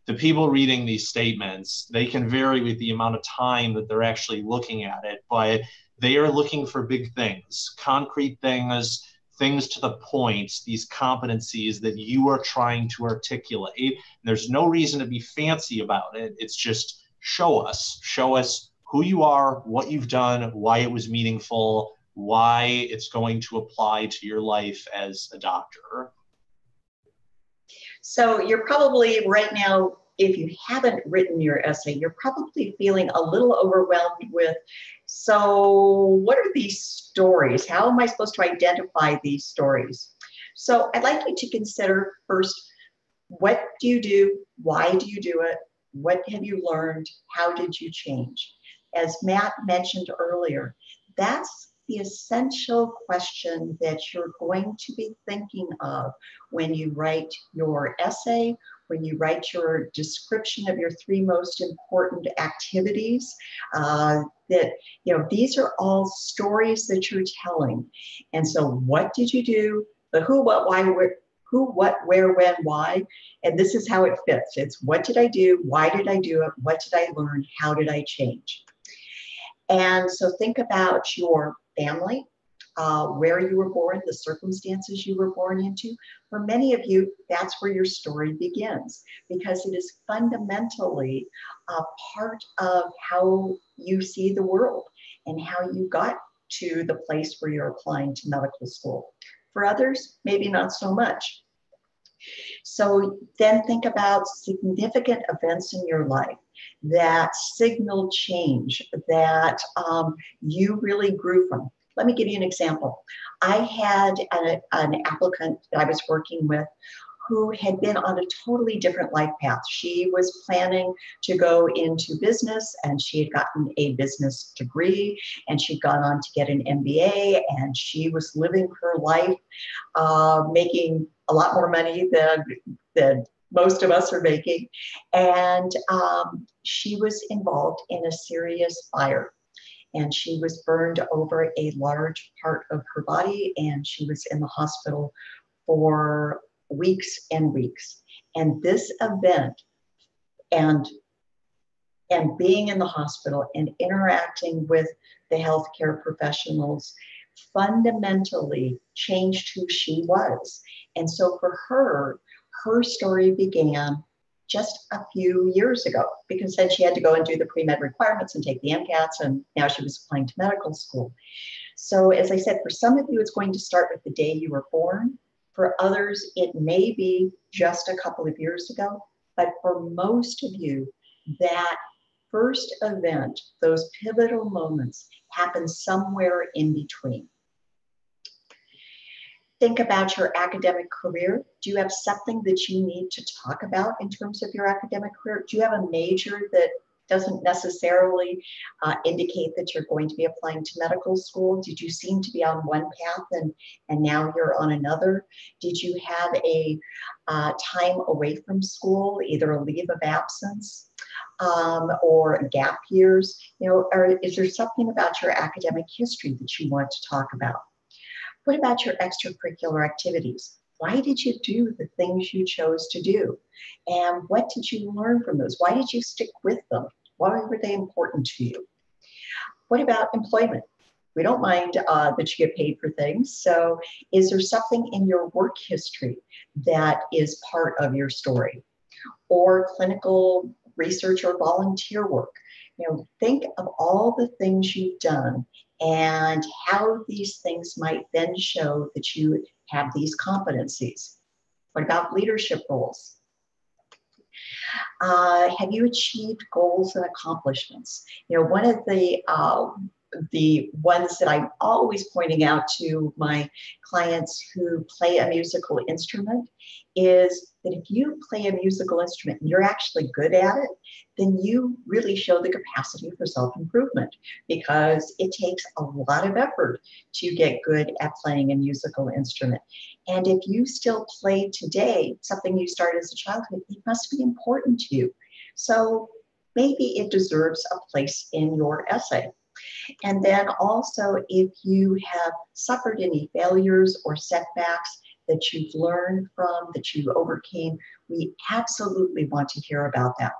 Speaker 1: the people reading these statements, they can vary with the amount of time that they're actually looking at it, but they are looking for big things, concrete things, things to the point, these competencies that you are trying to articulate. There's no reason to be fancy about it. It's just show us who you are, what you've done, why it was meaningful, why it's going to apply to your life as a doctor.
Speaker 2: So you're probably right now if you haven't written your essay, you're probably feeling a little overwhelmed with, so what are these stories? How am I supposed to identify these stories? So I'd like you to consider first, what do you do? Why do you do it? What have you learned? How did you change? As Matt mentioned earlier, that's the essential question that you're going to be thinking of when you write your essay, when you write your description of your 3 most important activities. These are all stories that you're telling. And so what did you do? The who, what, why, where, who, what, where, when, why. And this is how it fits. It's what did I do? Why did I do it? What did I learn? How did I change? And so think about your family, where you were born, the circumstances you were born into. For many of you, that's where your story begins, because it is fundamentally a part of how you see the world and how you got to the place where you're applying to medical school. For others, maybe not so much. So then think about significant events in your life that signal change, that you really grew from. Let me give you an example. I had an applicant that I was working with who had been on a totally different life path. She was planning to go into business, and she had gotten a business degree, and she'd gone on to get an MBA, and she was living her life making a lot more money than most of us are making. And she was involved in a serious fire. And she was burned over a large part of her body, and she was in the hospital for weeks and weeks. And this event and being in the hospital and interacting with the healthcare professionals fundamentally changed who she was. And so for her, her story began just a few years ago, because then she had to go and do the pre-med requirements and take the MCATs, and now she was applying to medical school. So as I said, for some of you, it's going to start with the day you were born. For others, it may be just a couple of years ago. But for most of you, that first event, those pivotal moments, happen somewhere in between. Think about your academic career. Do you have something that you need to talk about in terms of your academic career? Do you have a major that doesn't necessarily indicate that you're going to be applying to medical school? Did you seem to be on one path and now you're on another? Did you have a time away from school, either a leave of absence or gap years? Or is there something about your academic history that you want to talk about? What about your extracurricular activities? Why did you do the things you chose to do? And what did you learn from those? Why did you stick with them? Why were they important to you? What about employment? We don't mind that you get paid for things. So is there something in your work history that is part of your story? Or clinical research or volunteer work? Think of all the things you've done and how these things might then show that you have these competencies. What about leadership roles? Have you achieved goals and accomplishments? One of the ones that I'm always pointing out to my clients who play a musical instrument is that if you play a musical instrument and you're actually good at it, then you really show the capacity for self-improvement, because it takes a lot of effort to get good at playing a musical instrument. And if you still play today, something you started as a childhood, it must be important to you. So maybe it deserves a place in your essay. And then also, if you have suffered any failures or setbacks that you've learned from, that you overcame, we absolutely want to hear about that.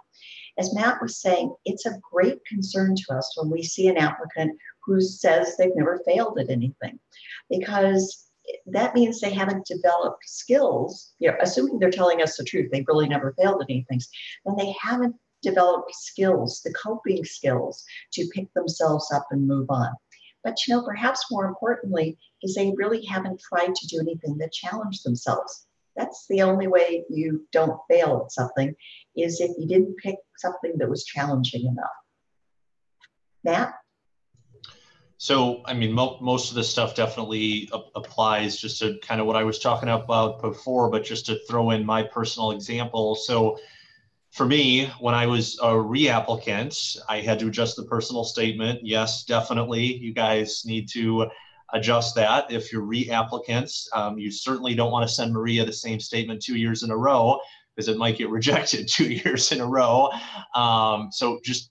Speaker 2: As Matt was saying, it's of great concern to us when we see an applicant who says they've never failed at anything, because that means they haven't developed skills. Assuming they're telling us the truth, they've really never failed at anything, then they haven't developed skills, the coping skills to pick themselves up and move on. But perhaps more importantly, is they really haven't tried to do anything that challenged themselves. That's the only way you don't fail at something, is if you didn't pick something that was challenging enough. Matt?
Speaker 1: So, I mean, most of this stuff definitely applies, just to kind of what I was talking about before, but just to throw in my personal example. So for me, when I was a reapplicant, I had to adjust the personal statement. Yes, definitely. You guys need to adjust that. If you're reapplicants, you certainly don't want to send Maria the same statement 2 years in a row, because it might get rejected 2 years in a row. So just,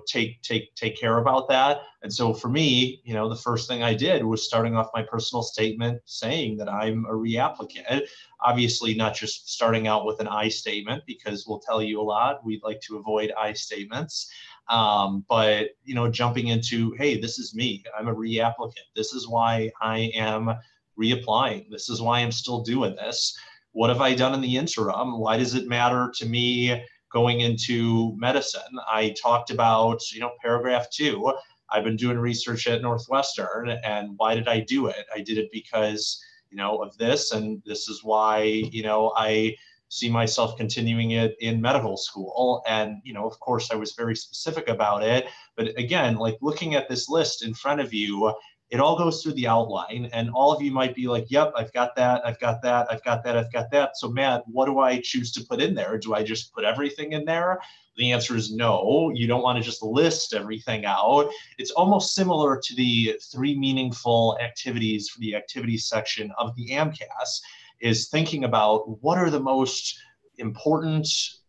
Speaker 1: take care about that. And so for me, the first thing I did was starting off my personal statement saying that I'm a reapplicant. Obviously, not just starting out with an I statement, because we'll tell you a lot. We'd like to avoid I statements. But, jumping into, hey, this is me. I'm a reapplicant. This is why I am reapplying. This is why I'm still doing this. What have I done in the interim? Why does it matter to me going into medicine? I talked about, paragraph 2. I've been doing research at Northwestern, and why did I do it? I did it because, of this, and this is why, I see myself continuing it in medical school. And, of course, I was very specific about it. But again, like looking at this list in front of you, it all goes through the outline, and all of you might be like, yep, I've got that, I've got that, I've got that, I've got that. So Matt, what do I choose to put in there? Do I just put everything in there? The answer is no. You don't want to just list everything out. It's almost similar to the 3 meaningful activities for the activities section of the MCAT, is thinking about what are the most important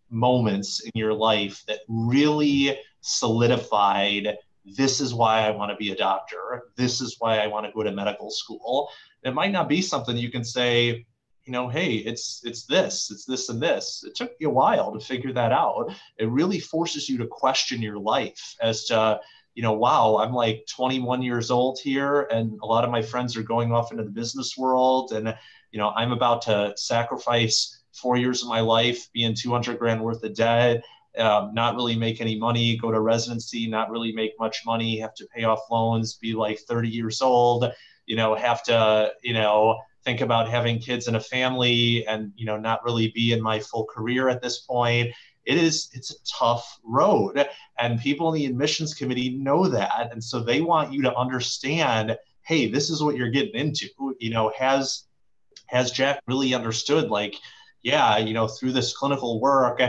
Speaker 1: moments in your life that really solidified, this is why I want to be a doctor. This is why I want to go to medical school. It might not be something you can say, hey, it's this and this. It took me a while to figure that out. It really forces you to question your life as to, wow, I'm like 21 years old here, and a lot of my friends are going off into the business world, and, I'm about to sacrifice 4 years of my life, be in 200 grand worth of debt, not really make any money, go to residency, not really make much money, have to pay off loans, be like 30 years old, have to, think about having kids and a family, and, not really be in my full career at this point. It's a tough road, and people in the admissions committee know that. And so they want you to understand, hey, this is what you're getting into. Has Jack really understood, like, yeah, through this clinical work,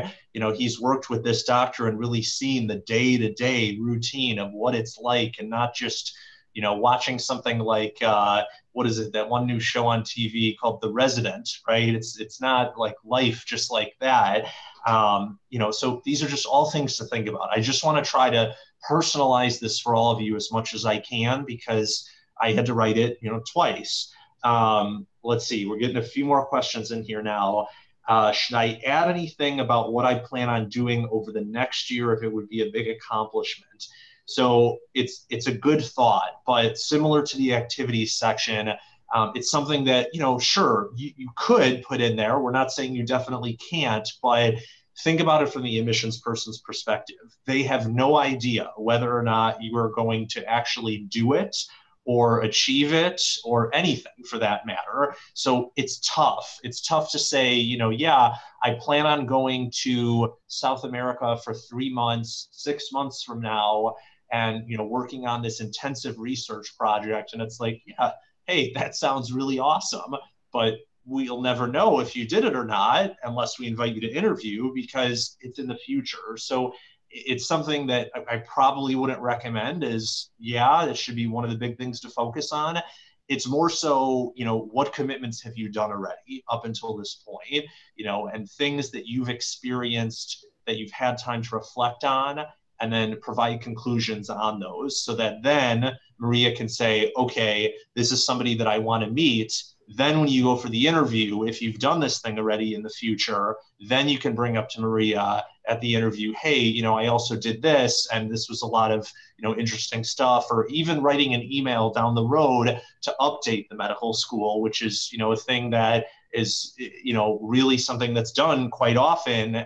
Speaker 1: he's worked with this doctor and really seen the day-to-day routine of what it's like, and not just, watching something like, what is it, that one new show on TV called The Resident, right? It's not like life just like that. So these are just all things to think about. I just want to try to personalize this for all of you as much as I can, because I had to write it, twice. Let's see, we're getting a few more questions in here now. Should I add anything about what I plan on doing over the next year if it would be a big accomplishment? So it's a good thought, but similar to the activities section, it's something that, sure, you could put in there. We're not saying you definitely can't, but think about it from the admissions person's perspective. They have no idea whether or not you are going to actually do it or achieve it, or anything for that matter. So it's tough. It's tough to say, yeah, I plan on going to South America for 3 months, 6 months from now, and, working on this intensive research project. And it's like, yeah, hey, that sounds really awesome, but we'll never know if you did it or not unless we invite you to interview, because it's in the future. So it's something that I probably wouldn't recommend. Is, yeah, it should be one of the big things to focus on. It's more so, what commitments have you done already up until this point, and things that you've experienced that you've had time to reflect on, and then provide conclusions on those, so that then Maria can say, okay, this is somebody that I want to meet. Then when you go for the interview, if you've done this thing already in the future, then you can bring up to Maria at the interview, hey, I also did this, and this was a lot of, interesting stuff, or even writing an email down the road to update the medical school, which is, a thing that is, really something that's done quite often,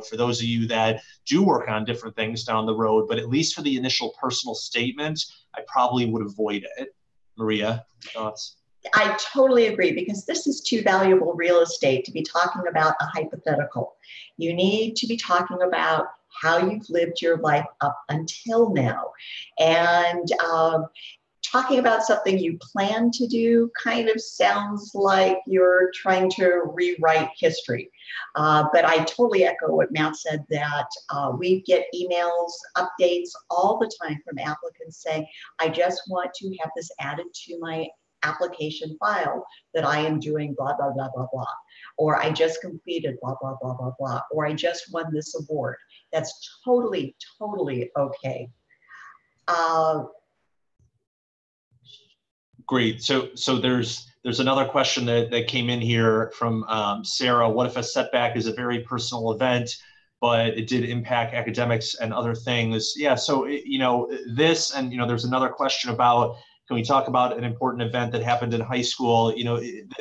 Speaker 1: for those of you that do work on different things down the road. But at least for the initial personal statement, I probably would avoid it. Maria, thoughts?
Speaker 2: I totally agree, because this is too valuable real estate to be talking about a hypothetical. You need to be talking about how you've lived your life up until now. And talking about something you plan to do kind of sounds like you're trying to rewrite history. But I totally echo what Matt said, that we get emails, updates all the time from applicants saying, I just want to have this added to my application file that I am doing blah, blah, blah, blah, blah. Or I just completed blah, blah, blah, blah, blah. Or I just won this award. That's totally, totally okay.
Speaker 1: Great. So there's another question that came in here from Sarah. What if a setback is a very personal event, but it did impact academics and other things? Yeah. So this, and there's another question about, can we talk about an important event that happened in high school?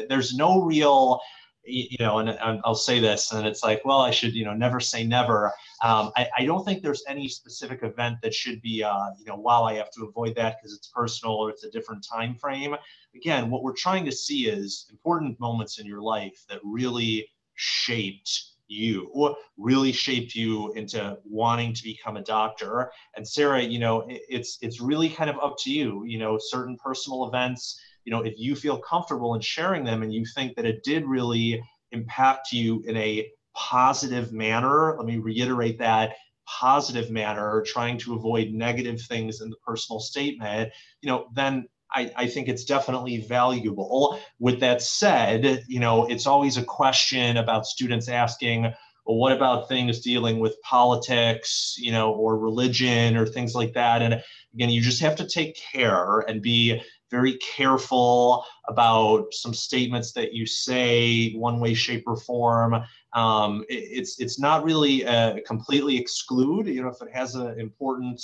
Speaker 1: There's no real, and I'll say this, and it's like, well, I should never say never. I don't think there's any specific event that should be, wow, I have to avoid that because it's personal or it's a different time frame. Again, what we're trying to see is important moments in your life that really shaped you, or really shaped you into wanting to become a doctor. And Sarah, it's really kind of up to you. Certain personal events, if you feel comfortable in sharing them and you think that it did really impact you in a positive manner, let me reiterate that, positive manner, trying to avoid negative things in the personal statement, then I think it's definitely valuable. With that said, it's always a question about students asking, well, what about things dealing with politics, or religion or things like that? And again, you just have to take care and be very careful about some statements that you say one way, shape, or form. It's not really completely exclude, if it has an important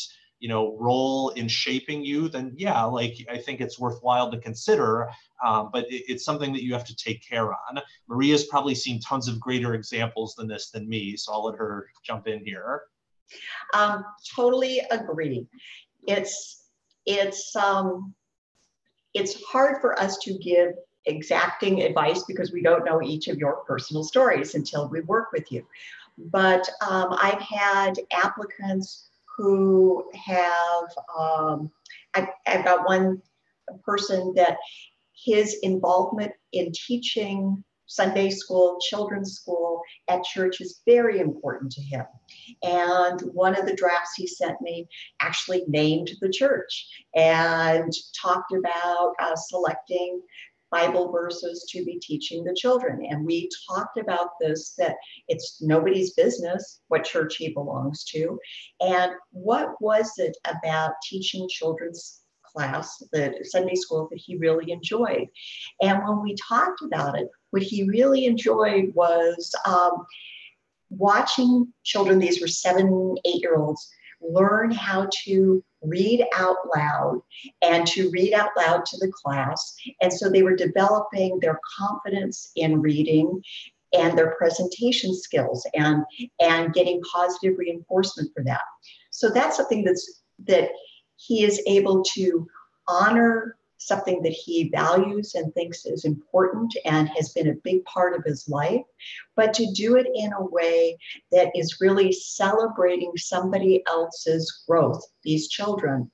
Speaker 1: role in shaping you, then yeah, I think it's worthwhile to consider, but it's something that you have to take care on. Maria's probably seen tons of greater examples than this than me, so I'll let her jump in here.
Speaker 2: Totally agree. It's hard for us to give exacting advice because we don't know each of your personal stories until we work with you. But I've had applicants who have, I've got one person that his involvement in teaching Sunday school, children's school at church is very important to him. And one of the drafts he sent me actually named the church and talked about selecting Bible verses to be teaching the children. And we talked about this, that it's nobody's business what church he belongs to. And what was it about teaching children's class, the Sunday school, that he really enjoyed? And when we talked about it, what he really enjoyed was watching children, these were 7, 8-year-olds, learn how to read out loud and to read out loud to the class. And so they were developing their confidence in reading and their presentation skills and getting positive reinforcement for that. So that's something that he is able to honor, something that he values and thinks is important and has been a big part of his life, but to do it in a way that is really celebrating somebody else's growth, these children,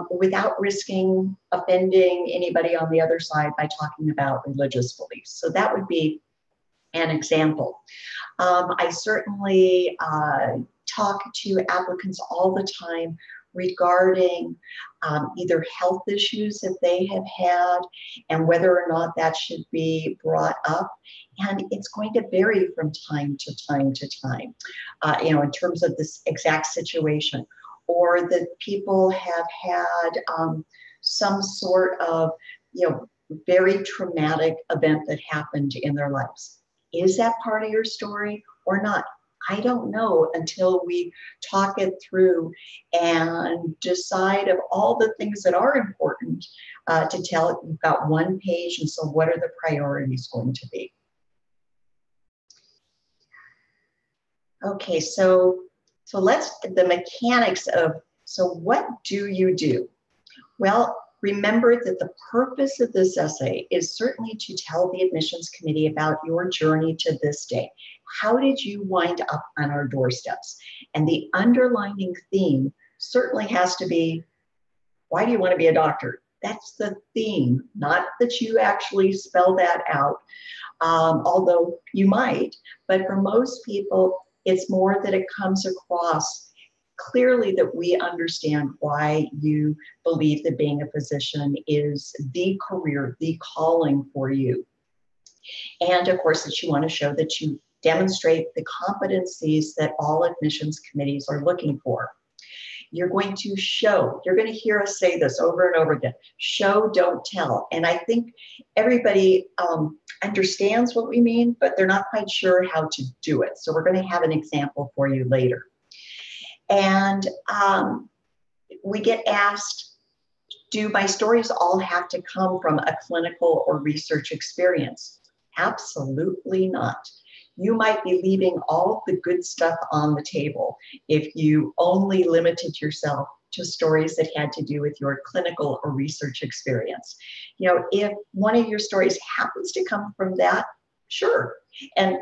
Speaker 2: without risking offending anybody on the other side by talking about religious beliefs. So that would be an example. I certainly talk to applicants all the time regarding either health issues that they have had and whether or not that should be brought up. And it's going to vary from time to time to time, in terms of this exact situation, or that people have had some sort of, very traumatic event that happened in their lives. Is that part of your story or not? I don't know until we talk it through and decide of all the things that are important to tell. You've got one page, and so what are the priorities going to be? Okay, so the mechanics of, so what do you do? Well, Remember that the purpose of this essay is certainly to tell the admissions committee about your journey to this day. How did you wind up on our doorsteps? And the underlining theme certainly has to be, why do you want to be a doctor? That's the theme, not that you actually spell that out, although you might. But for most people, it's more that it comes across clearly that we understand why you believe that being a physician is the career, the calling for you. And of course, that you want to show that you demonstrate the competencies that all admissions committees are looking for. You're going to show, you're going to hear us say this over and over again, show, don't tell. And I think everybody understands what we mean, but they're not quite sure how to do it. So we're going to have an example for you later. And we get asked, do my stories all have to come from a clinical or research experience? Absolutely not. You might be leaving all the good stuff on the table if you only limited yourself to stories that had to do with your clinical or research experience. You know, if one of your stories happens to come from that, sure. And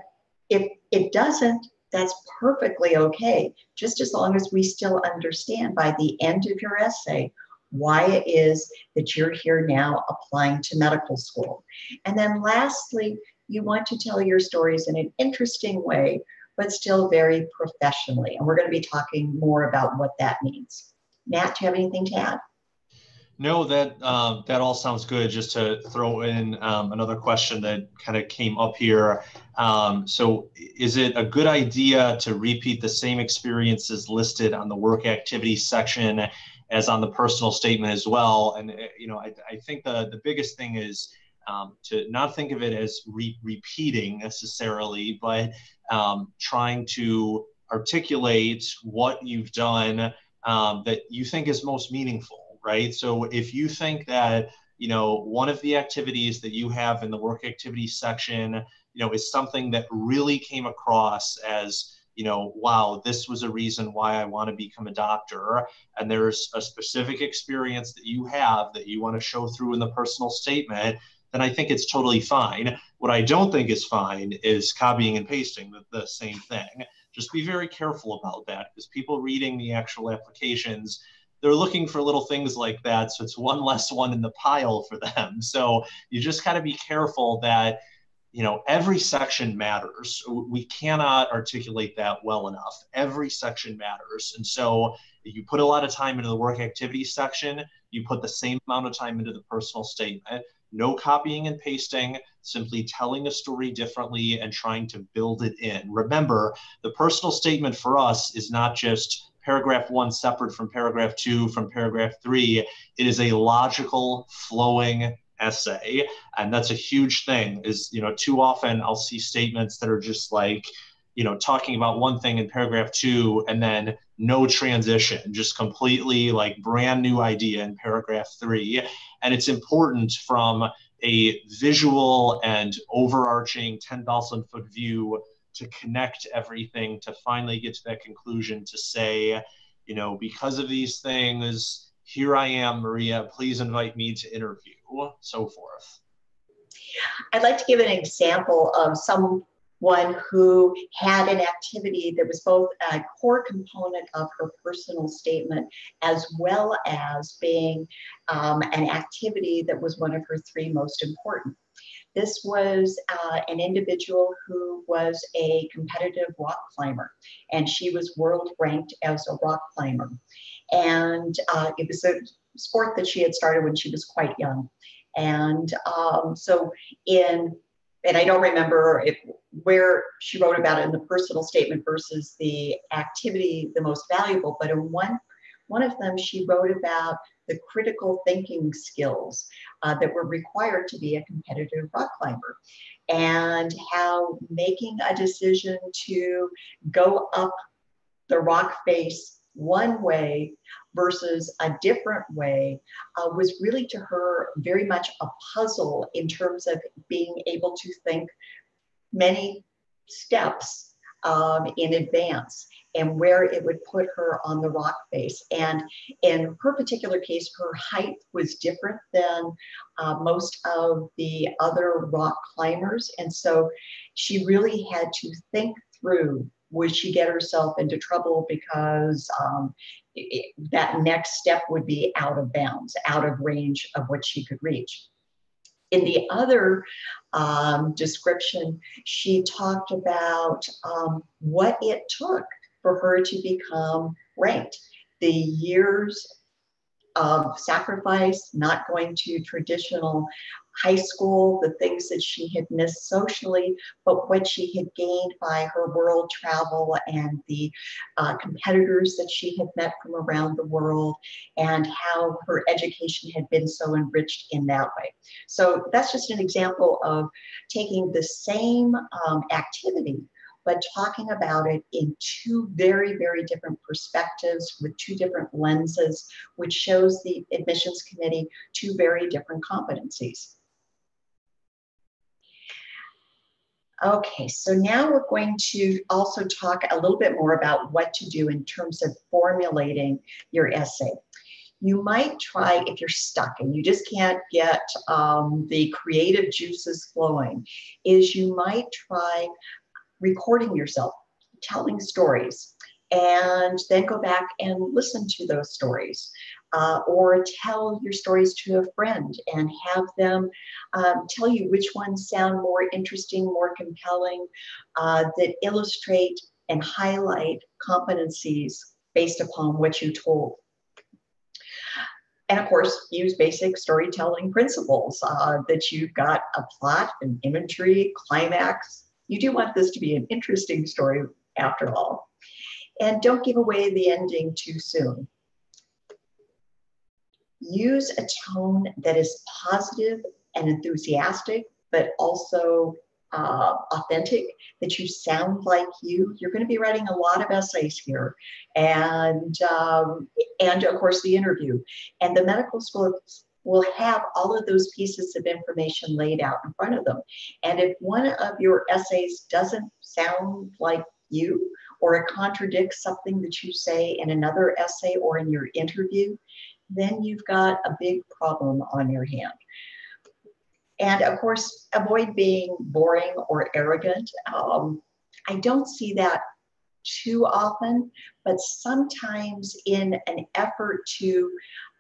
Speaker 2: if it doesn't, that's perfectly okay, just as long as we still understand by the end of your essay why it is that you're here now applying to medical school. And then lastly, you want to tell your stories in an interesting way, but still very professionally. And we're going to be talking more about what that means. Matt, do you have anything to add?
Speaker 1: No, that all sounds good. Just to throw in another question that kind of came up here. So is it a good idea to repeat the same experiences listed on the work activities section as on the personal statement as well? And, you know, I think the biggest thing is to not think of it as repeating necessarily, but trying to articulate what you've done that you think is most meaningful. Right. So if you think that, you know, one of the activities that you have in the work activities section, you know, is something that really came across as, you know, wow, this was a reason why I want to become a doctor. And there's a specific experience that you have that you want to show through in the personal statement, then I think it's totally fine. What I don't think is fine is copying and pasting the same thing. Just be very careful about that, because people reading the actual applications, they're looking for little things like that. So it's one less one in the pile for them. So you just got to be careful that, you know, every section matters. We cannot articulate that well enough. Every section matters. And so if you put a lot of time into the work activities section, you put the same amount of time into the personal statement. No copying and pasting, simply telling a story differently and trying to build it in. Remember, the personal statement for us is not just paragraph 1 separate from paragraph 2 from paragraph 3. It is a logical, flowing essay. And that's a huge thing is, you know, too often I'll see statements that are just like, you know, talking about one thing in paragraph 2 and then no transition, just completely like brand new idea in paragraph 3. And it's important from a visual and overarching 10,000 foot view to connect everything to finally get to that conclusion to say, you know, because of these things, here I am, Maria, please invite me to interview, so forth.
Speaker 2: I'd like to give an example of someone who had an activity that was both a core component of her personal statement as well as being an activity that was one of her 3 most important. This was an individual who was a competitive rock climber, and she was world ranked as a rock climber. And it was a sport that she had started when she was quite young. And and I don't remember where she wrote about it in the personal statement versus the activity, the most valuable, but in one of them, she wrote about the critical thinking skills that were required to be a competitive rock climber, and how making a decision to go up the rock face one way versus a different way was really to her very much a puzzle in terms of being able to think many steps in advance. and where it would put her on the rock face. And in her particular case, her height was different than most of the other rock climbers. And so she really had to think through, would she get herself into trouble because that next step would be out of bounds, out of range of what she could reach. In the other description, she talked about what it took for her to become ranked. The years of sacrifice, not going to traditional high school, the things that she had missed socially, but what she had gained by her world travel and the competitors that she had met from around the world, and how her education had been so enriched in that way. So that's just an example of taking the same activity, but talking about it in two very, very different perspectives with two different lenses, which shows the admissions committee two very different competencies. Okay, so now we're going to also talk a little bit more about what to do in terms of formulating your essay. You might try, if you're stuck and you just can't get the creative juices flowing, is you might try recording yourself, telling stories, and then go back and listen to those stories. Or tell your stories to a friend and have them tell you which ones sound more interesting, more compelling, that illustrate and highlight competencies based upon what you told. And of course, use basic storytelling principles that you've got a plot, an imagery, climax. You do want this to be an interesting story after all. And don't give away the ending too soon. Use a tone that is positive and enthusiastic, but also authentic, that you sound like you. You're going to be writing a lot of essays here, and of course the interview. And the medical school will have all of those pieces of information laid out in front of them. And if one of your essays doesn't sound like you, or it contradicts something that you say in another essay or in your interview, then you've got a big problem on your hand. And of course, avoid being boring or arrogant. I don't see that too often, but sometimes in an effort to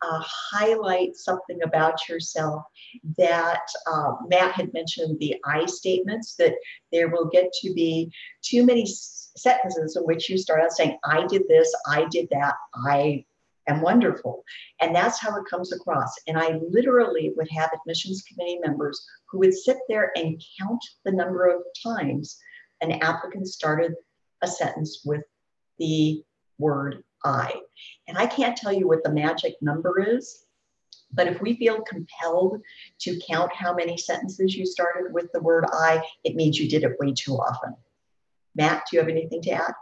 Speaker 2: highlight something about yourself, that Matt had mentioned the I statements, that there will get to be too many sentences in which you start out saying, I did this, I did that, I am wonderful. And that's how it comes across. And I literally would have admissions committee members who would sit there and count the number of times an applicant started a sentence with the word I. And I can't tell you what the magic number is, but if we feel compelled to count how many sentences you started with the word I, it means you did it way too often. Matt, do you have anything to add?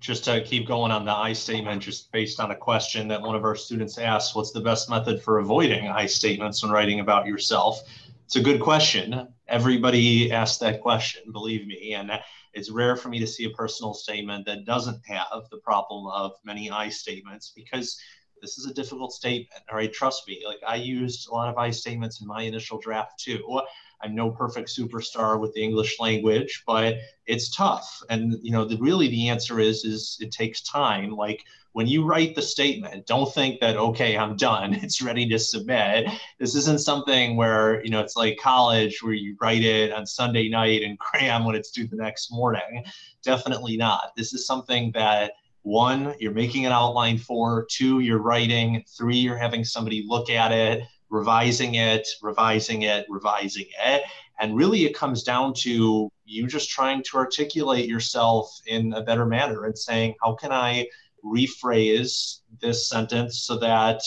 Speaker 1: Just to keep going on the I statement, just based on a question that one of our students asked, what's the best method for avoiding I statements when writing about yourself? It's a good question. Everybody asks that question, believe me. And it's rare for me to see a personal statement that doesn't have the problem of many I statements, because this is a difficult statement. All right, trust me, like I used a lot of I statements in my initial draft too. I'm no perfect superstar with the English language, but it's tough. And really the answer is it takes time. Like when you write the statement, don't think that, okay, I'm done, it's ready to submit. This isn't something where, it's like college where you write it on Sunday night and cram when it's due the next morning. Definitely not. This is something that, 1, you're making an outline for, 2, you're writing, 3, you're having somebody look at it, revising it. And really it comes down to you just trying to articulate yourself in a better manner and saying, how can I rephrase this sentence so that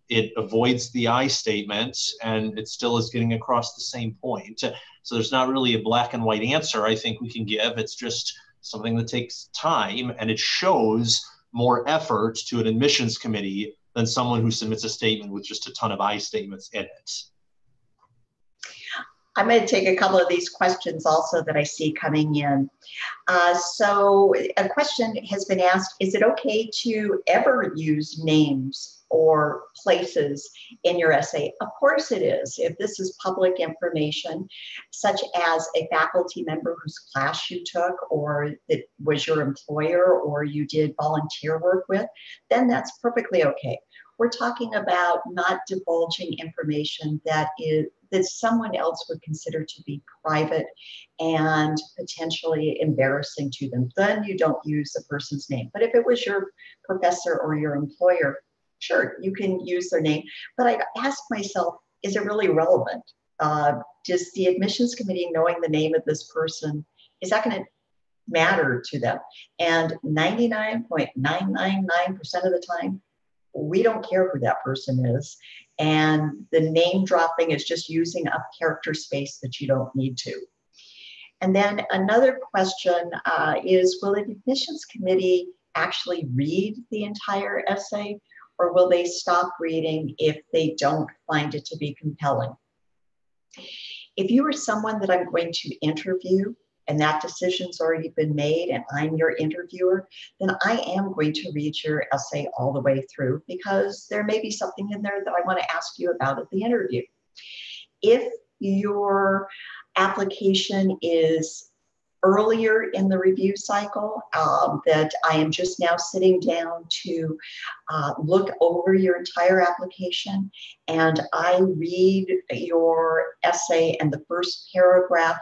Speaker 1: it avoids the I statement and it still is getting across the same point? So there's not really a black and white answer I think we can give. It's just something that takes time, and it shows more effort to an admissions committee than someone who submits a statement with just a ton of I statements in it.
Speaker 2: I'm going to take a couple of these questions also that I see coming in. So a question has been asked, is it okay to ever use names or places in your essay? Of course it is. If this is public information, such as a faculty member whose class you took, or that was your employer, or you did volunteer work with, then that's perfectly okay. We're talking about not divulging information that someone else would consider to be private and potentially embarrassing to them. Then you don't use the person's name. But if it was your professor or your employer, sure, you can use their name. But I ask myself, is it really relevant? Does the admissions committee, knowing the name of this person, is that going to matter to them? And 99.999% of the time, we don't care who that person is. And the name dropping is just using up character space that you don't need to. And then another question is, will the admissions committee actually read the entire essay, or will they stop reading if they don't find it to be compelling? If you are someone that I'm going to interview, and that decision's already been made and I'm your interviewer, then I am going to read your essay all the way through, because there may be something in there that I want to ask you about at the interview. If your application is earlier in the review cycle, that I am just now sitting down to look over your entire application, and I read your essay and the first paragraph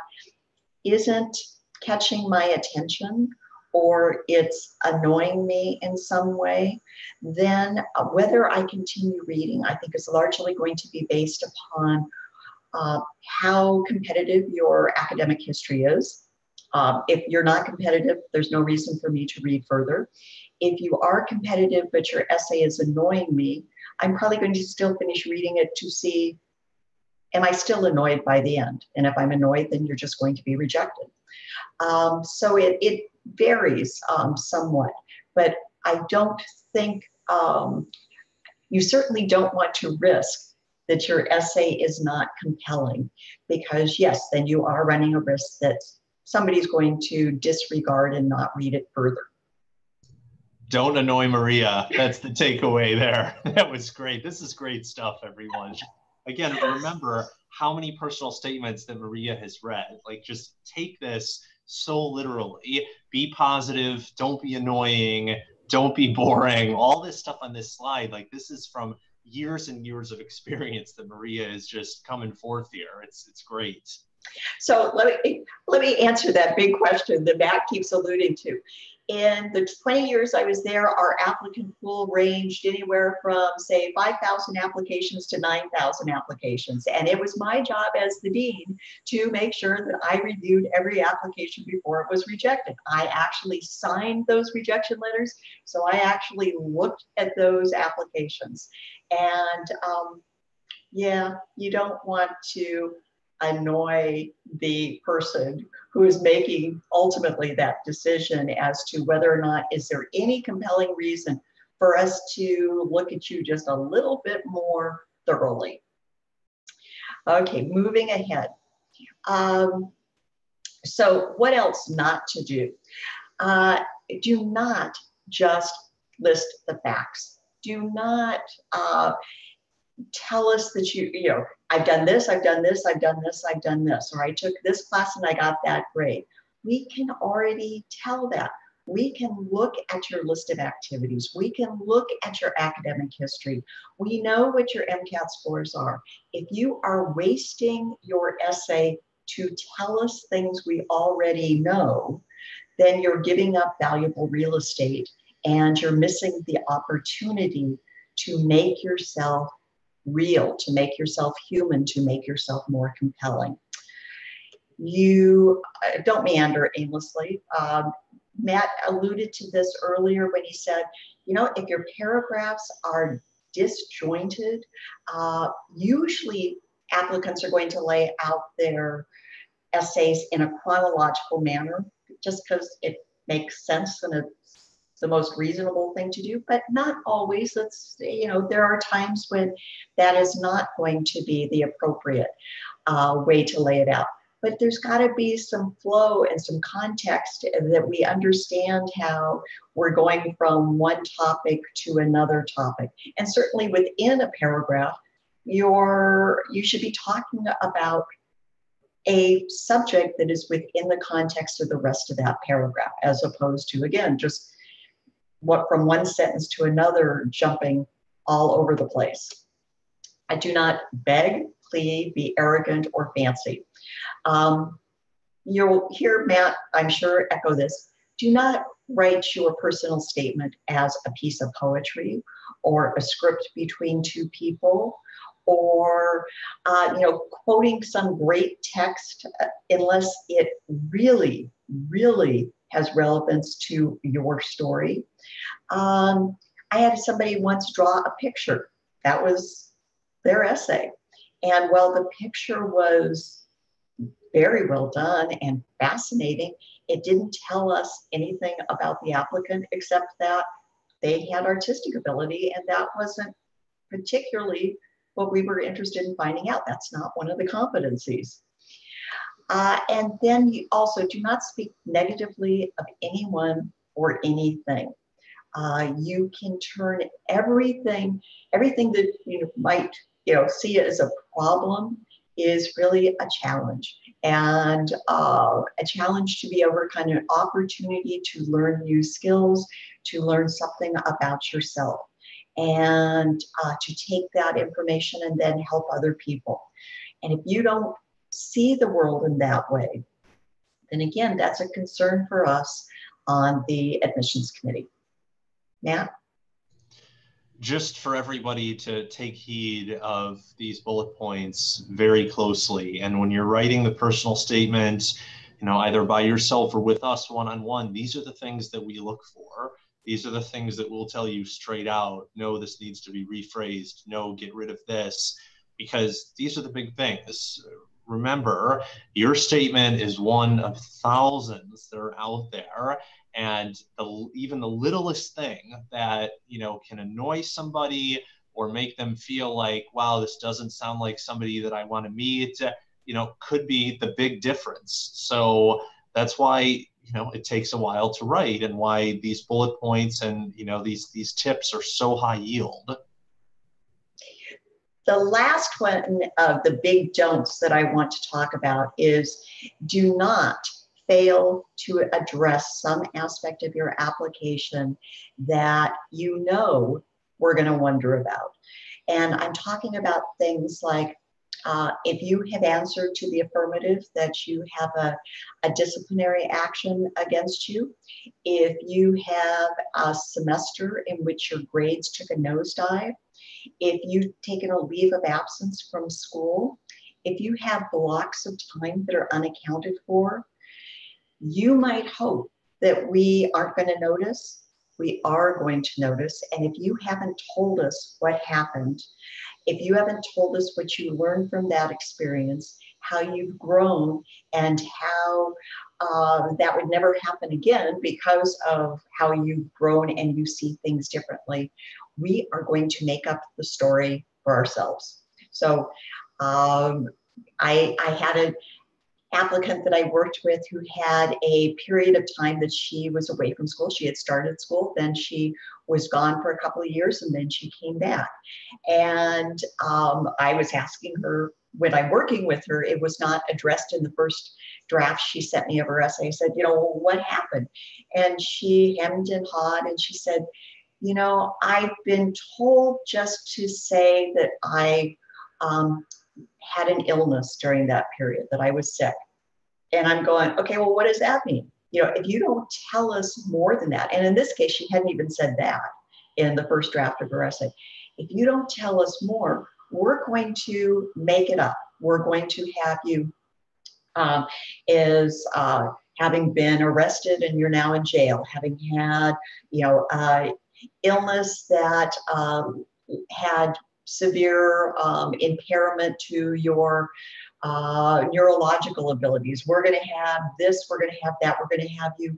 Speaker 2: isn't catching my attention, or it's annoying me in some way, then whether I continue reading, I think, is largely going to be based upon how competitive your academic history is. If you're not competitive, there's no reason for me to read further. If you are competitive, but your essay is annoying me, I'm probably going to still finish reading it to see, am I still annoyed by the end? And if I'm annoyed, then you're just going to be rejected. So it varies somewhat, but I don't think, you certainly don't want to risk that your essay is not compelling, because yes, then you are running a risk that somebody's going to disregard and not read it further.
Speaker 1: Don't annoy Maria. That's the takeaway there. That was great. This is great stuff, everyone. Again, remember how many personal statements that Maria has read. Like, just take this so literally. Be positive. Don't be annoying. Don't be boring. All this stuff on this slide, like, this is from years and years of experience that Maria is just coming forth here. It's great.
Speaker 2: So let me answer that big question that Matt keeps alluding to. In the 20 years I was there, our applicant pool ranged anywhere from, say, 5,000 applications to 9,000 applications. And it was my job as the dean to make sure that I reviewed every application before it was rejected. I actually signed those rejection letters, so I actually looked at those applications. And yeah, you don't want to annoy the person who is making ultimately that decision as to whether or not, is there any compelling reason for us to look at you just a little bit more thoroughly. Okay, moving ahead. So what else not to do? Do not just list the facts. Do not tell us that you know, I've done this, I've done this, I've done this, I've done this, or I took this class and I got that grade. We can already tell that. We can look at your list of activities. We can look at your academic history. We know what your MCAT scores are. If you are wasting your essay to tell us things we already know, then you're giving up valuable real estate and you're missing the opportunity to make yourself real, to make yourself human, to make yourself more compelling. You don't meander aimlessly. Matt alluded to this earlier when he said, you know, if your paragraphs are disjointed, usually applicants are going to lay out their essays in a chronological manner, just because it makes sense and it's the most reasonable thing to do, but not always. That's, there are times when that is not going to be the appropriate way to lay it out. But there's got to be some flow and some context that we understand how we're going from one topic to another topic. And certainly within a paragraph, you should be talking about a subject that is within the context of the rest of that paragraph, as opposed to, again, just what from one sentence to another, jumping all over the place. I do not beg, plead, be arrogant, or fancy. You'll hear Matt, I'm sure, echo this. Do not write your personal statement as a piece of poetry or a script between two people, or quoting some great text unless it really, really has relevance to your story. I had somebody once draw a picture. That was their essay. And while the picture was very well done and fascinating, it didn't tell us anything about the applicant except that they had artistic ability, and that wasn't particularly what we were interested in finding out. That's not one of the competencies. And then you also do not speak negatively of anyone or anything. You can turn everything that you might see as a problem is really a challenge, and a challenge to be overcome, an opportunity to learn new skills, to learn something about yourself, and to take that information and then help other people. And if you don't see the world in that way, then again, that's a concern for us on the admissions committee. Matt?
Speaker 1: Just for everybody to take heed of these bullet points very closely. And when you're writing the personal statement, either by yourself or with us one-on-one, these are the things that we look for. These are the things that we'll tell you straight out. No, this needs to be rephrased. No, get rid of this, because these are the big things. Remember, your statement is one of thousands that are out there. And even the littlest thing that, can annoy somebody or make them feel like, wow, this doesn't sound like somebody that I want to meet, could be the big difference. So that's why, it takes a while to write, and why these bullet points and, these tips are so high yield.
Speaker 2: The last one of the big don'ts that I want to talk about is do not fail to address some aspect of your application that we're going to wonder about. And I'm talking about things like if you have answered to the affirmative that you have a disciplinary action against you, if you have a semester in which your grades took a nosedive, if you've taken a leave of absence from school, if you have blocks of time that are unaccounted for, you might hope that we aren't going to notice. We are going to notice. And if you haven't told us what happened, if you haven't told us what you learned from that experience, how you've grown, and how that would never happen again because of how you've grown and you see things differently, we are going to make up the story for ourselves. So I had an applicant that I worked with who had a period of time that she was away from school. She had started school, then she was gone for a couple of years, and then she came back. And I was asking her, when I'm working with her, it was not addressed in the first draft she sent me of her essay. I said, what happened? And she hemmed and hawed, and she said, I've been told just to say that I had an illness during that period, that I was sick. And I'm going, okay, well, what does that mean? If you don't tell us more than that, and in this case, she hadn't even said that in the first draft of her essay. If you don't tell us more, we're going to make it up. We're going to have you having been arrested and you're now in jail, having had, illness that had severe impairment to your neurological abilities. We're going to have this, we're going to have that, we're going to have you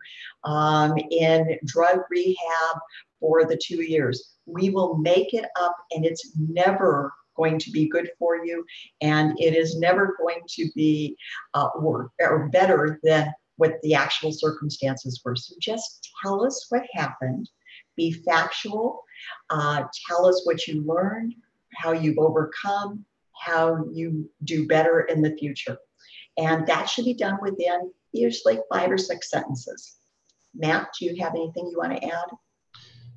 Speaker 2: in drug rehab for the 2 years. We will make it up, and it's never going to be good for you, and it is never going to be or better than what the actual circumstances were. So just tell us what happened, be factual, tell us what you learned, how you've overcome, how you do better in the future. And that should be done within usually 5 or 6 sentences. Matt, do you have anything you want to add?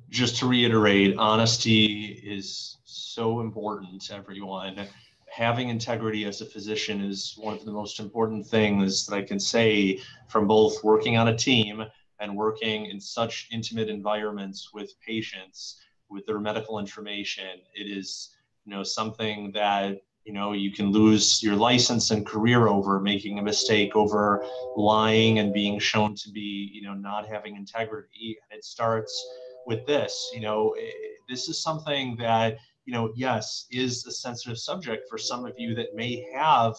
Speaker 1: Just to reiterate, honesty is so important to everyone. Having integrity as a physician is one of the most important things that I can say from both working on a team and working in such intimate environments with patients, with their medical information. It is, something that, you can lose your license and career over, making a mistake, over lying and being shown to be, not having integrity. And it starts with this. This is something that, yes, is a sensitive subject for some of you that may have,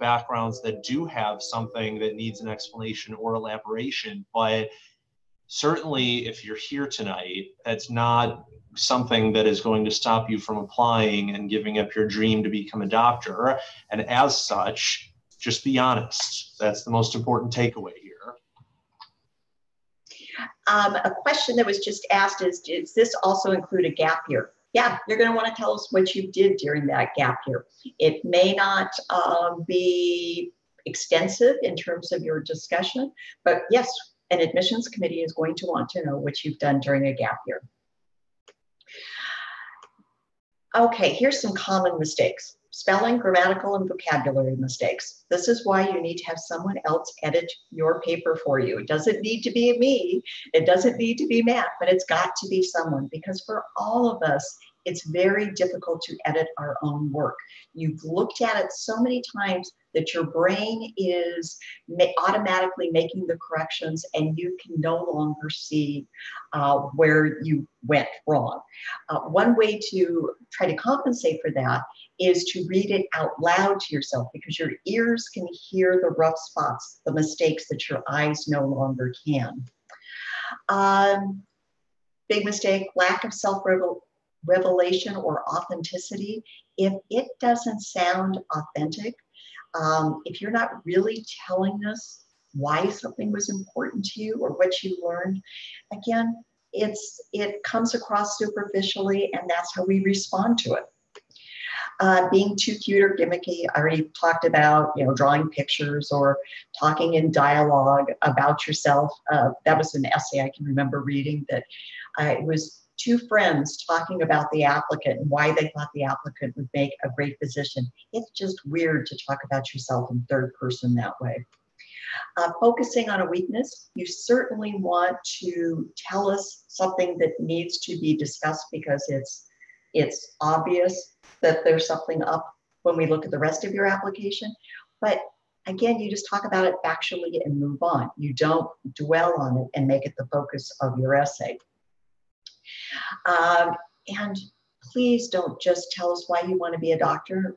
Speaker 1: backgrounds that do have something that needs an explanation or elaboration. But certainly if you're here tonight, that's not something that is going to stop you from applying and giving up your dream to become a doctor. And as such, just be honest. That's the most important takeaway here.
Speaker 2: A question that was just asked is, does this also include a gap year? Yeah, you're going to want to tell us what you did during that gap year. It may not be extensive in terms of your discussion, but yes, an admissions committee is going to want to know what you've done during a gap year. Okay, here's some common mistakes. Spelling, grammatical, and vocabulary mistakes. This is why you need to have someone else edit your paper for you. It doesn't need to be me. It doesn't need to be Matt, but it's got to be someone, because for all of us, it's very difficult to edit our own work. You've looked at it so many times that your brain is automatically making the corrections, and you can no longer see where you went wrong. One way to try to compensate for that is to read it out loud to yourself, because your ears can hear the rough spots, the mistakes that your eyes no longer can. Big mistake, lack of self-revelation or authenticity. If it doesn't sound authentic, if you're not really telling us why something was important to you or what you learned, again, it comes across superficially, and that's how we respond to it. Being too cute or gimmicky, I already talked about, drawing pictures or talking in dialogue about yourself. That was an essay I can remember reading that it was 2 friends talking about the applicant and why they thought the applicant would make a great physician. It's just weird to talk about yourself in third person that way. Focusing on a weakness, you certainly want to tell us something that needs to be discussed, because it's obvious that there's something up when we look at the rest of your application. But again, you just talk about it factually and move on. You don't dwell on it and make it the focus of your essay. And please don't just tell us why you want to be a doctor.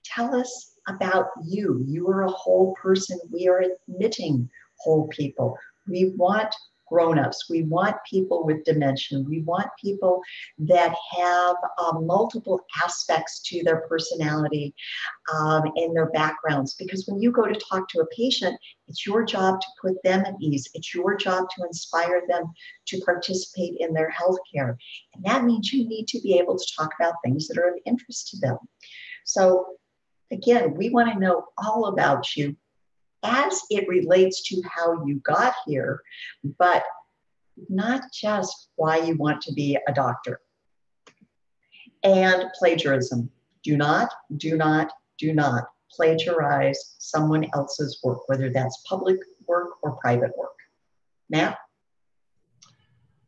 Speaker 2: Tell us about you. You are a whole person. We are admitting whole people. We want grown-ups. We want people with dementia. We want people that have multiple aspects to their personality and their backgrounds. Because when you go to talk to a patient, it's your job to put them at ease. It's your job to inspire them to participate in their healthcare. And that means you need to be able to talk about things that are of interest to them. So again, we want to know all about you as it relates to how you got here, but not just why you want to be a doctor. And plagiarism. Do not plagiarize someone else's work, whether that's public work or private work. Matt?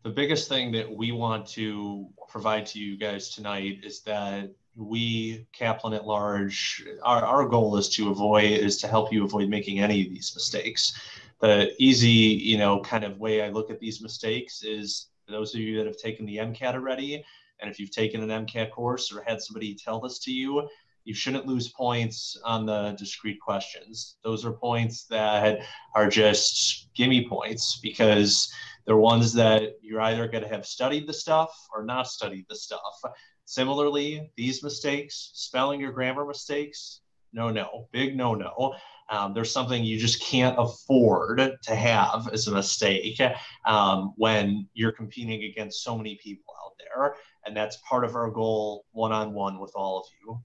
Speaker 1: The biggest thing that we want to provide to you guys tonight is that we, Kaplan at large, our goal is to help you avoid making any of these mistakes. The easy, kind of way I look at these mistakes is those of you that have taken the MCAT already, and if you've taken an MCAT course or had somebody tell this to you, You shouldn't lose points on the discrete questions. Those are points that are just gimme points because they're ones that you're either going to have studied the stuff or not studied the stuff. Similarly, these mistakes, spelling or grammar mistakes, no, big no. There's something you just can't afford to have as a mistake when you're competing against so many people out there. And that's part of our goal one-on-one with all of you.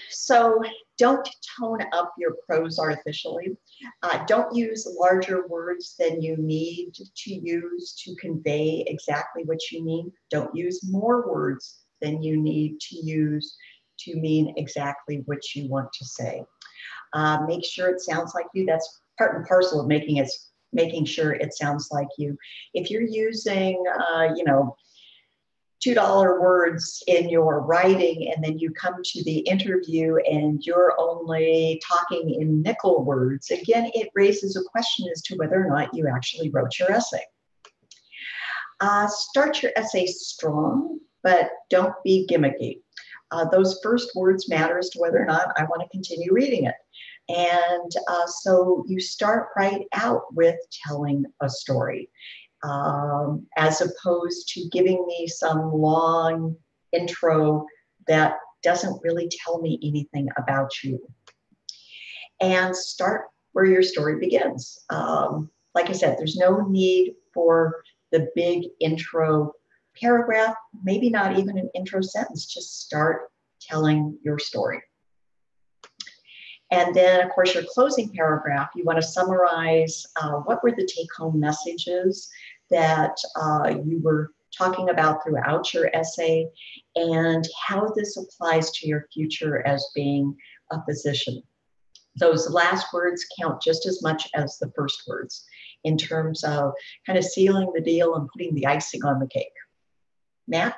Speaker 2: So don't tone up your prose artificially. Don't use larger words than you need to use to convey exactly what you mean. Don't use more words than you need to use to mean exactly what you want to say. Make sure it sounds like you. That's part and parcel of making sure it sounds like you. If you're using, $2 words in your writing, and then you come to the interview and you're only talking in nickel words, again, it raises a question as to whether or not you actually wrote your essay. Start your essay strong, but don't be gimmicky. Those first words matter as to whether or not I want to continue reading it. And so you start right out with telling a story. As opposed to giving me some long intro that doesn't really tell me anything about you. And start where your story begins. Like I said, there's no need for the big intro paragraph, maybe not even an intro sentence, just start telling your story. And then, of course, your closing paragraph, you want to summarize what were the take-home messages that you were talking about throughout your essay and how this applies to your future as being a physician. Those last words count just as much as the first words in terms of kind of sealing the deal and putting the icing on the cake. Matt?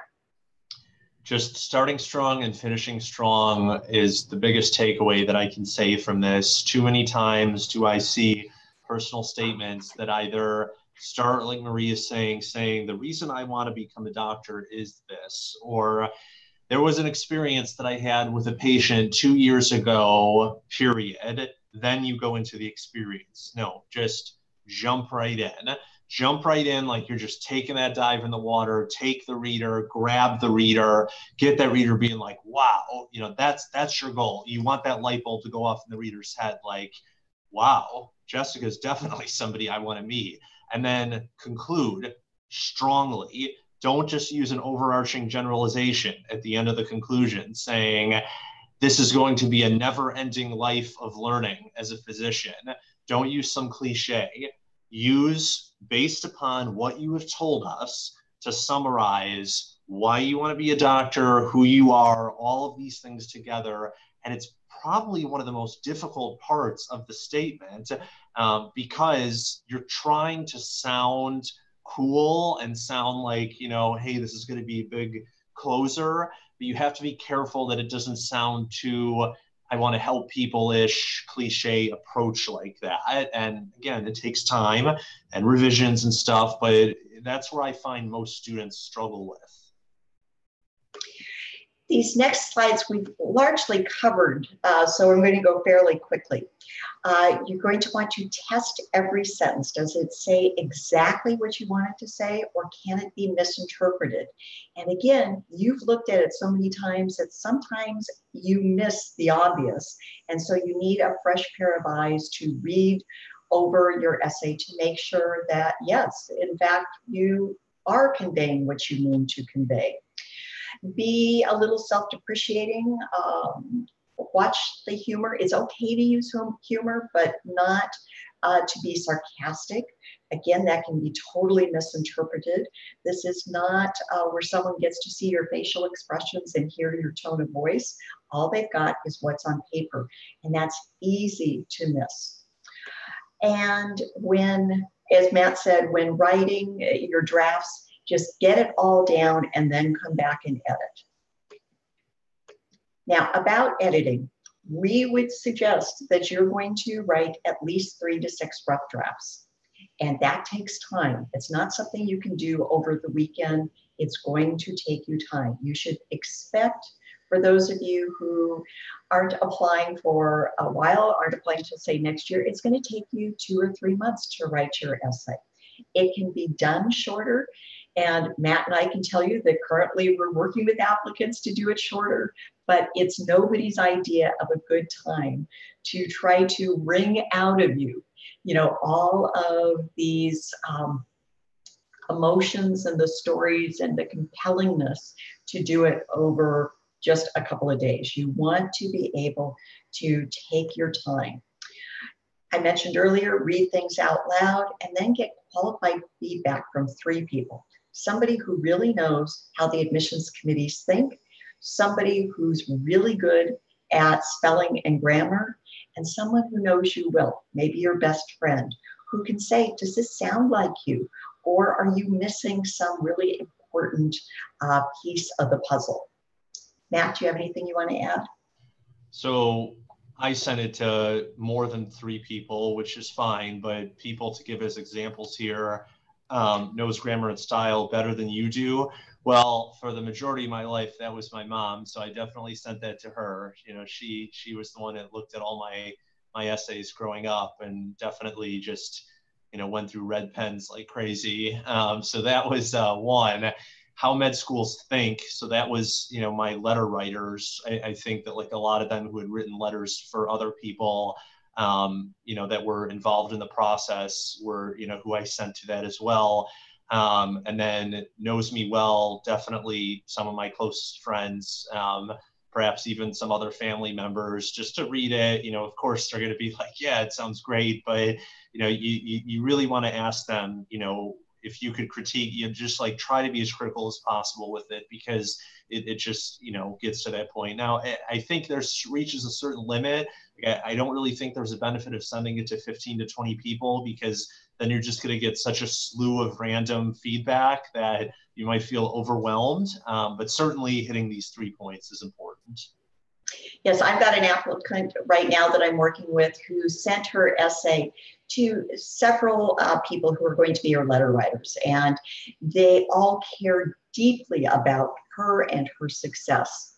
Speaker 1: Just starting strong and finishing strong is the biggest takeaway that I can say from this. Too many times do I see personal statements that either start like Maria saying the reason I want to become a doctor is this, or there was an experience that I had with a patient 2 years ago, period. Then you go into the experience. No, just jump right in. Jump right in like you're just taking that dive in the water, take the reader, grab the reader, get that reader being like, wow, that's your goal. You want that light bulb to go off in the reader's head like, wow, Jessica's definitely somebody I want to meet. And then conclude strongly. Don't just use an overarching generalization at the end of the conclusion saying, this is going to be a never-ending life of learning as a physician. Don't use some cliche. Use based upon what you have told us to summarize why you want to be a doctor, who you are, all of these things together. And it's probably one of the most difficult parts of the statement because you're trying to sound cool and sound like, hey, this is going to be a big closer, but you have to be careful that it doesn't sound too I want to help people-ish cliche approach like that. And again, it takes time and revisions and stuff, but that's where I find most students struggle with.
Speaker 2: These next slides we've largely covered, so I'm going to go fairly quickly. You're going to want to test every sentence. Does it say exactly what you want it to say, or can it be misinterpreted? And again, you've looked at it so many times that sometimes you miss the obvious. And so you need a fresh pair of eyes to read over your essay to make sure that, yes, in fact, you are conveying what you mean to convey. Be a little self-depreciating. Watch the humor. It's okay to use humor, but not to be sarcastic. Again, that can be totally misinterpreted. This is not where someone gets to see your facial expressions and hear your tone of voice. All they've got is what's on paper, and that's easy to miss. And when, as Matt said, when writing your drafts, just get it all down and then come back and edit. Now, about editing, we would suggest that you're going to write at least 3 to 6 rough drafts. And that takes time. It's not something you can do over the weekend. It's going to take you time. You should expect, for those of you who aren't applying for a while, aren't applying to say next year, it's going to take you 2 or 3 months to write your essay. It can be done shorter. And Matt and I can tell you that currently we're working with applicants to do it shorter, but it's nobody's idea of a good time to try to wring out of you, all of these emotions and the stories and the compellingness to do it over just a couple of days. You want to be able to take your time. I mentioned earlier, read things out loud and then get qualified feedback from 3 people. Somebody who really knows how the admissions committees think, somebody who's really good at spelling and grammar, and someone who knows you well, maybe your best friend, who can say, does this sound like you? Or are you missing some really important piece of the puzzle? Matt, do you have anything you want to add?
Speaker 1: So I sent it to more than 3 people, which is fine, but people to give as examples here, knows grammar and style better than you do. Well, for the majority of my life, that was my mom. So I definitely sent that to her. She was the one that looked at all my essays growing up and definitely just, went through red pens like crazy. So that was one. How med schools think. So that was, my letter writers. I think that like a lot of them who had written letters for other people, that were involved in the process were, who I sent to that as well. And then knows me well, definitely some of my closest friends, perhaps even some other family members, just to read it. Of course they're going to be like, yeah, it sounds great, but you really want to ask them, if you could critique, just like try to be as critical as possible with it, because it just, gets to that point. Now, I think reaches a certain limit. I don't really think there's a benefit of sending it to 15 to 20 people, because then you're just going to get such a slew of random feedback that you might feel overwhelmed. But certainly hitting these 3 points is important.
Speaker 2: Yes, I've got an applicant right now that I'm working with who sent her essay to several people who are going to be her letter writers, and they all care deeply about her and her success.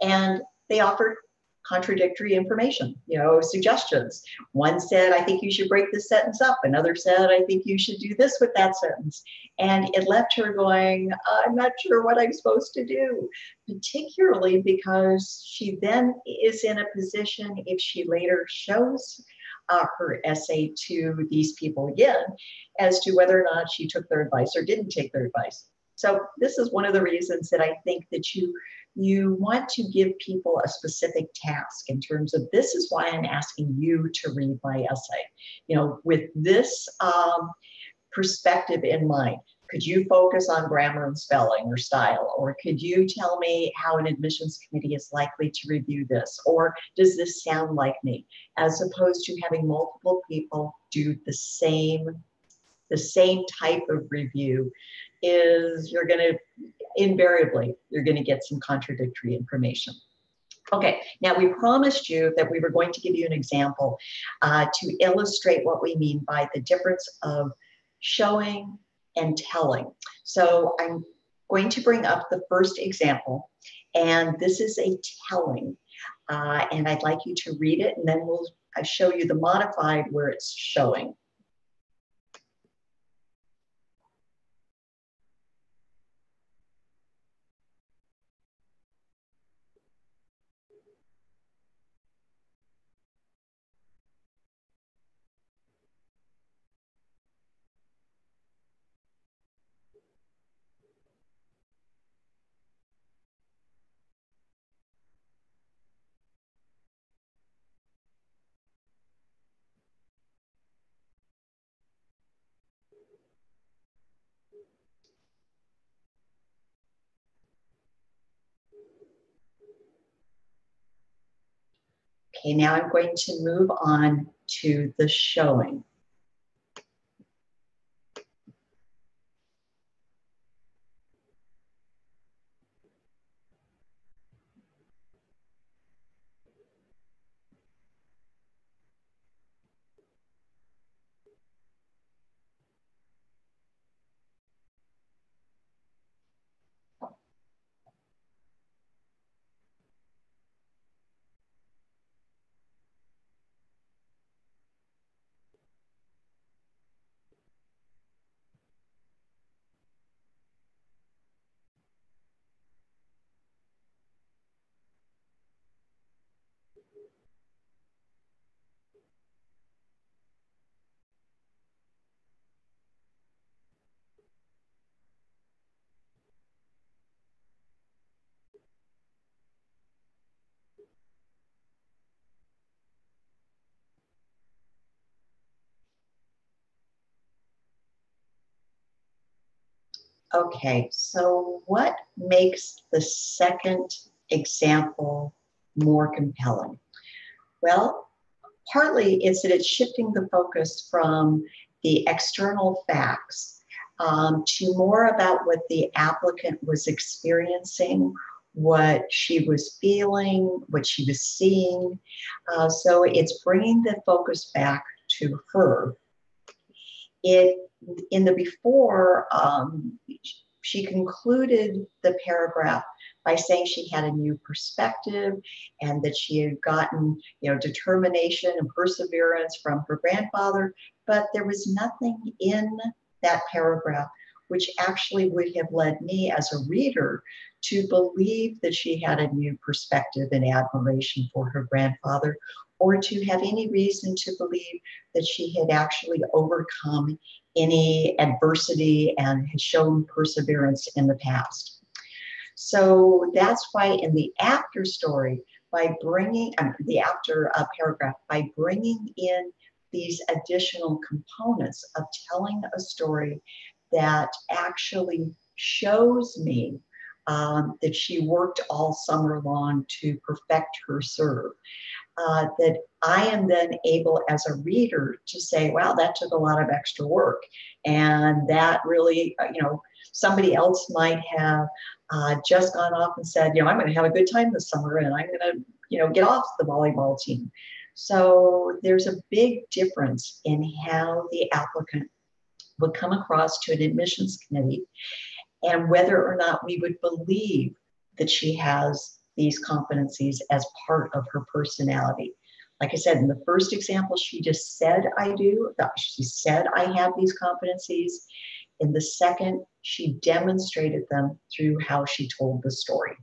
Speaker 2: And they offered contradictory information, suggestions. One said, I think you should break this sentence up. Another said, I think you should do this with that sentence. And it left her going, I'm not sure what I'm supposed to do, particularly because she then is in a position, if she later shows her essay to these people again, as to whether or not she took their advice or didn't take their advice. So this is one of the reasons that I think that you want to give people a specific task in terms of, this is why I'm asking you to read my essay. With this perspective in mind, could you focus on grammar and spelling or style? Or could you tell me how an admissions committee is likely to review this? Or does this sound like me? As opposed to having multiple people do the same type of review, you're going to get some contradictory information. Okay, now we promised you that we were going to give you an example to illustrate what we mean by the difference of showing and telling. So I'm going to bring up the first example, and this is a telling. And I'd like you to read it, and then we'll show you the modified where it's showing. Okay, now I'm going to move on to the showing. Okay, so what makes the second example more compelling? Well, partly it's that it's shifting the focus from the external facts to more about what the applicant was experiencing, what she was feeling, what she was seeing. So it's bringing the focus back to her. In the before, she concluded the paragraph by saying she had a new perspective and that she had gotten, determination and perseverance from her grandfather, but there was nothing in that paragraph which actually would have led me as a reader to believe that she had a new perspective and admiration for her grandfather, or to have any reason to believe that she had actually overcome any adversity and had shown perseverance in the past. So that's why in the after story, by bringing the after paragraph, by bringing in these additional components of telling a story that actually shows me that she worked all summer long to perfect her serve, that I am then able as a reader to say, wow, that took a lot of extra work. And that really, somebody else might have just gone off and said, I'm going to have a good time this summer and I'm going to, get off the volleyball team. So there's a big difference in how the applicant would come across to an admissions committee and whether or not we would believe that she has these competencies as part of her personality. Like I said, in the first example, she just said, I do. She said, I have these competencies. In the second, she demonstrated them through how she told the story.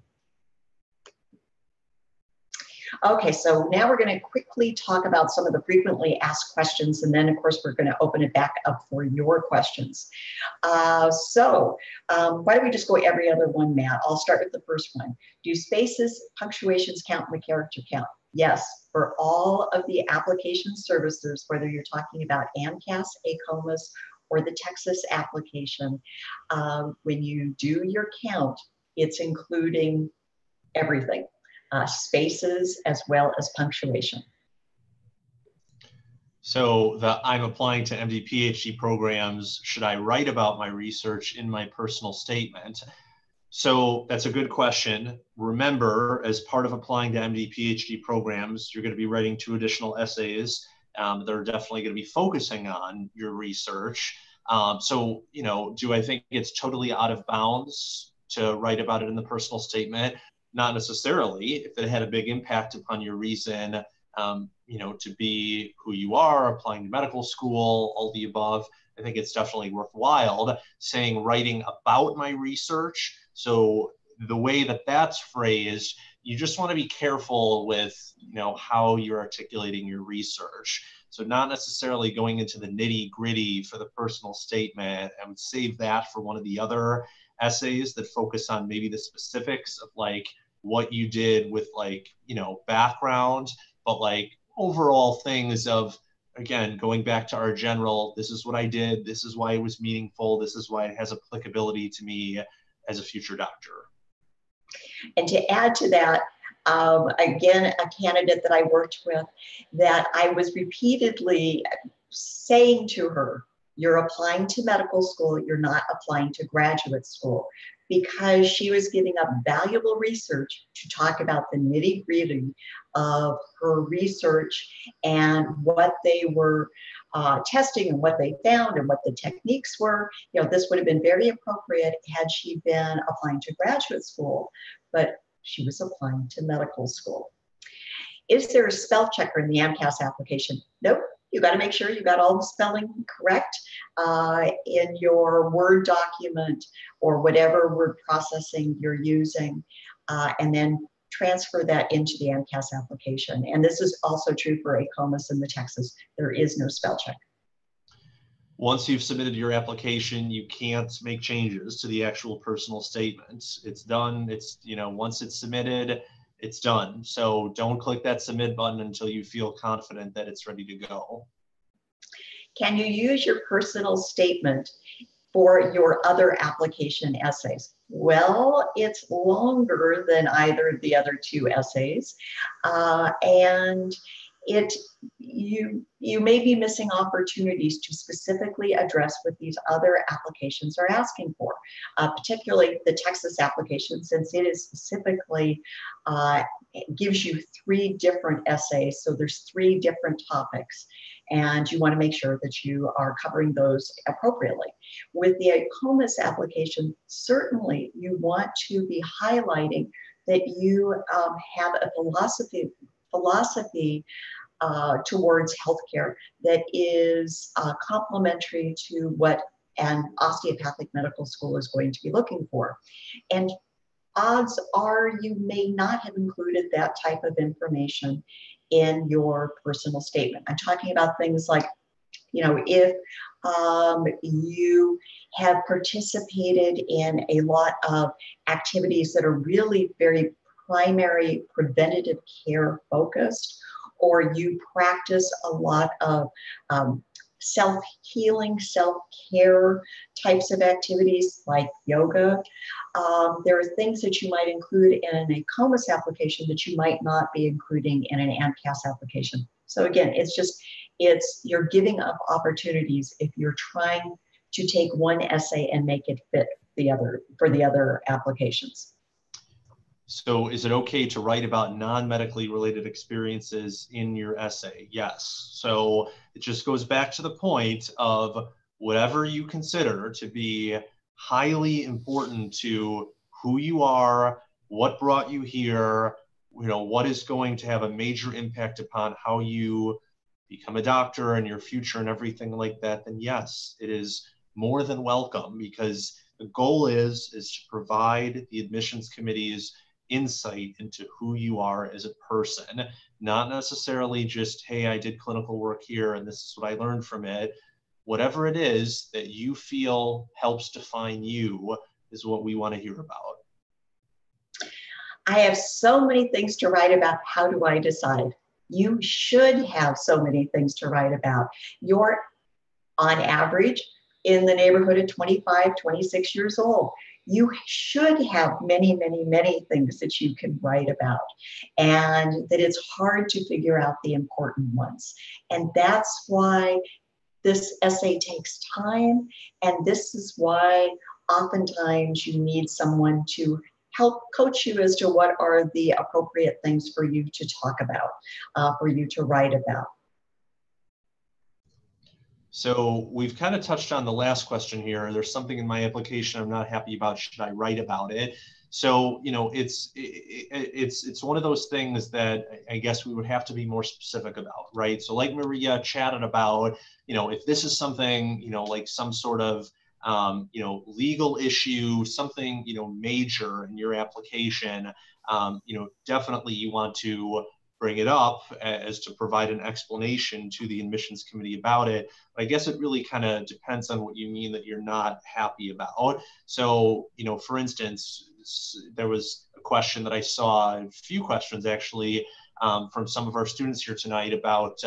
Speaker 2: Okay, so now we're going to quickly talk about some of the frequently asked questions, and then, of course, we're going to open it back up for your questions. Why don't we just go every other one, Matt? I'll start with the first one. Do spaces, punctuations count in the character count? Yes, for all of the application services, whether you're talking about AMCAS, ACOMAS, or the Texas application, when you do your count, it's including everything. Spaces as well as punctuation.
Speaker 1: So I'm applying to MD PhD programs. Should I write about my research in my personal statement? So that's a good question. Remember, as part of applying to MD PhD programs, you're going to be writing 2 additional essays that are definitely going to be focusing on your research. Do I think it's totally out of bounds to write about it in the personal statement? Not necessarily. If it had a big impact upon your reason, to be who you are, applying to medical school, all the above, I think it's definitely worthwhile. Saying writing about my research. So the way that that's phrased, you just want to be careful with, how you're articulating your research. So not necessarily going into the nitty gritty for the personal statement. I would save that for one of the other essays that focus on maybe the specifics of what you did with background, but overall things of, again, going back to our general, this is what I did, this is why it was meaningful, this is why it has applicability to me as a future doctor.
Speaker 2: And to add to that, again, a candidate that I worked with, that I was repeatedly saying to her, you're applying to medical school, you're not applying to graduate school, because she was giving up valuable research to talk about the nitty-gritty of her research and what they were testing and what they found and what the techniques were. This would have been very appropriate had she been applying to graduate school, but she was applying to medical school. Is there a spell checker in the AMCAS application? Nope. You got to make sure you got all the spelling correct in your Word document or whatever word processing you're using, and then transfer that into the MCAS application. And this is also true for ACOMAS and the Texas. There is no spell check.
Speaker 1: Once you've submitted your application, you can't make changes to the actual personal statements. It's done. It's, once it's submitted, it's done. So don't click that submit button until you feel confident that it's ready to go.
Speaker 2: Can you use your personal statement for your other application essays? Well, it's longer than either of the other two essays. And you may be missing opportunities to specifically address what these other applications are asking for, particularly the Texas application, since it is specifically gives you 3 different essays. So there's 3 different topics, and you want to make sure that you are covering those appropriately. With the ICOMAS application, certainly you want to be highlighting that you have a philosophy towards healthcare that is complementary to what an osteopathic medical school is going to be looking for. And odds are you may not have included that type of information in your personal statement. I'm talking about things like, if you have participated in a lot of activities that are really very primary preventative care focused, or you practice a lot of self-healing, self-care types of activities like yoga. There are things that you might include in an ICOMAS application that you might not be including in an AMCAS application. So again, you're giving up opportunities if you're trying to take one essay and make it fit for the other applications.
Speaker 1: So is it okay to write about non-medically related experiences in your essay? Yes. So it just goes back to the point of whatever you consider to be highly important to who you are, what brought you here, what is going to have a major impact upon how you become a doctor and your future and everything like that, then yes, it is more than welcome, because the goal is to provide the admissions committees insight into who you are as a person, not necessarily just, hey, I did clinical work here and this is what I learned from it. Whatever it is that you feel helps define you is what we want to hear about.
Speaker 2: I have so many things to write about. How do I decide? You should have so many things to write about. You're, on average, in the neighborhood of 25, 26 years old. You should have many, many, many things that you can write about, and that it's hard to figure out the important ones. And that's why this essay takes time. And this is why oftentimes you need someone to help coach you as to what are the appropriate things for you to talk about, for you to write about.
Speaker 1: So we've kind of touched on the last question here. There's something in my application I'm not happy about. Should I write about it? So, it's one of those things that I guess we would have to be more specific about, right? So like Maria chatted about, if this is something, like some sort of, legal issue, something, major in your application, definitely you want to bring it up as to provide an explanation to the admissions committee about it. But I guess it really kind of depends on what you mean that you're not happy about. So, for instance, there was a question that I saw, a few questions actually, from some of our students here tonight about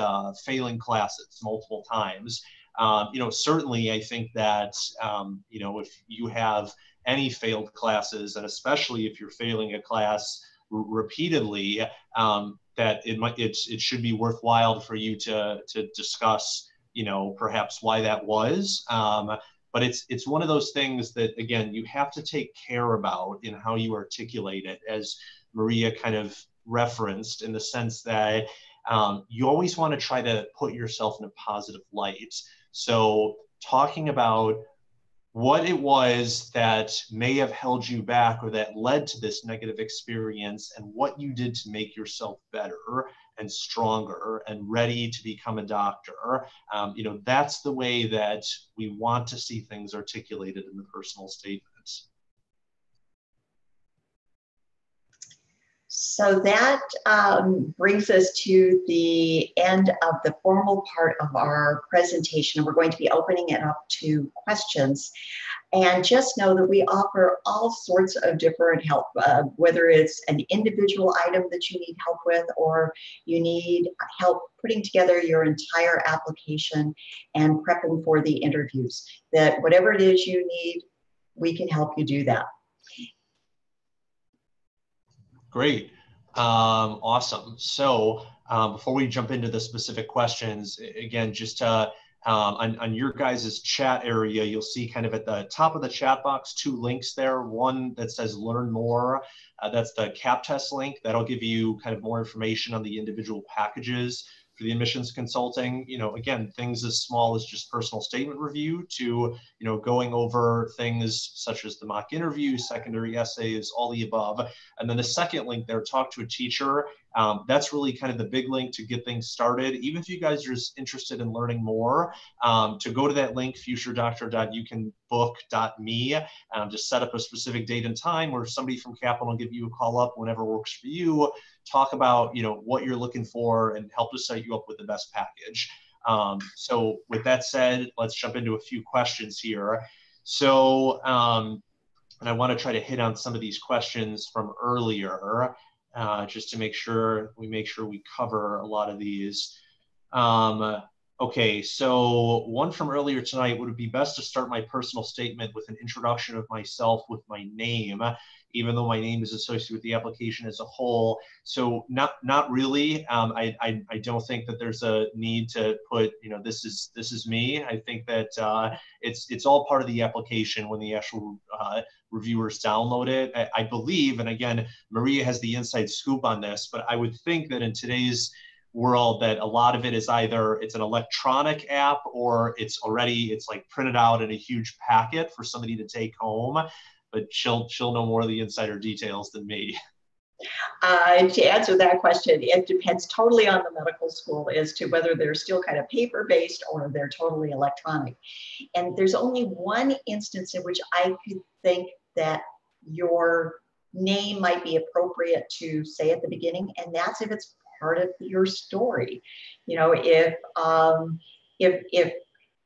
Speaker 1: failing classes multiple times. Certainly I think that, if you have any failed classes, and especially if you're failing a class repeatedly, that it should be worthwhile for you to discuss, perhaps why that was. But it's one of those things that, again, you have to take care about in how you articulate it, as Maria kind of referenced, in the sense that you always want to try to put yourself in a positive light. So talking about what it was that may have held you back or that led to this negative experience, and what you did to make yourself better and stronger and ready to become a doctor. That's the way that we want to see things articulated in the personal statements.
Speaker 2: So that brings us to the end of the formal part of our presentation. We're going to be opening it up to questions. And just know that we offer all sorts of different help, whether it's an individual item that you need help with, or you need help putting together your entire application and prepping for the interviews. That whatever it is you need, we can help you do that.
Speaker 1: Great. Awesome. So before we jump into the specific questions, again, just on your guys' chat area, you'll see kind of at the top of the chat box, 2 links there. One that says learn more. That's the CAP test link. That'll give you kind of more information on the individual packages for the admissions consulting. You know, again, things as small as just personal statement review to, you know, going over things such as the mock interview, secondary essays, all the above. And then the second link there, talk to a teacher. That's really kind of the big link to get things started. Even if you guys are just interested in learning more, to go to that link, futuredoctor.youcanbook.me, to set up a specific date and time where somebody from Kaplan will give you a call up whenever works for you, talk about, you know, what you're looking for and help to set you up with the best package. So with that said, let's jump into a few questions here. So, and I want to try to hit on some of these questions from earlier, just to make sure we cover a lot of these. Okay, so one from earlier tonight: would it be best to start my personal statement with an introduction of myself with my name, even though my name is associated with the application as a whole? So not really. I don't think that there's a need to put, you know, this is me. I think that it's all part of the application when the actual reviewers download it. I believe, and again, Maria has the inside scoop on this, but I would think that in today's world that a lot of it is either it's an electronic app or it's like printed out in a huge packet for somebody to take home. But she'll know more of the insider details than me.
Speaker 2: To answer that question, it depends totally on the medical school as to whether they're still kind of paper-based or they're totally electronic. And there's only one instance in which I could think that your name might be appropriate to say at the beginning, and that's if it's part of your story. You know, if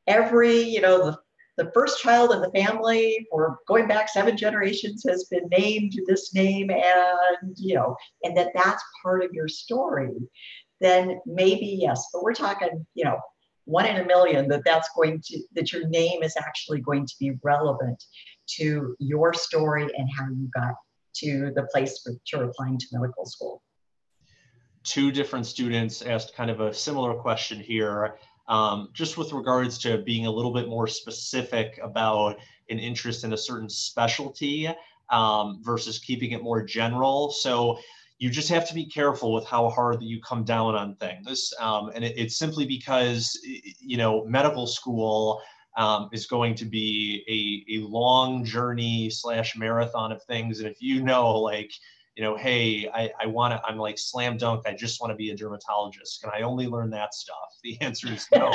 Speaker 2: every, you know, the first child in the family for going back 7 generations has been named this name, and, you know, and that's part of your story, then maybe yes. But we're talking, you know, 1 in a million that your name is actually going to be relevant to your story and how you got to the place that you're applying to medical school.
Speaker 1: 2 different students asked kind of a similar question here, just with regards to being a little bit more specific about an interest in a certain specialty versus keeping it more general. So you just have to be careful with how hard that you come down on things. And it's simply because, you know, medical school is going to be a long journey / marathon of things. And if you know, like, you know, hey, I'm like slam dunk, I just want to be a dermatologist. Can I only learn that stuff? The answer is no.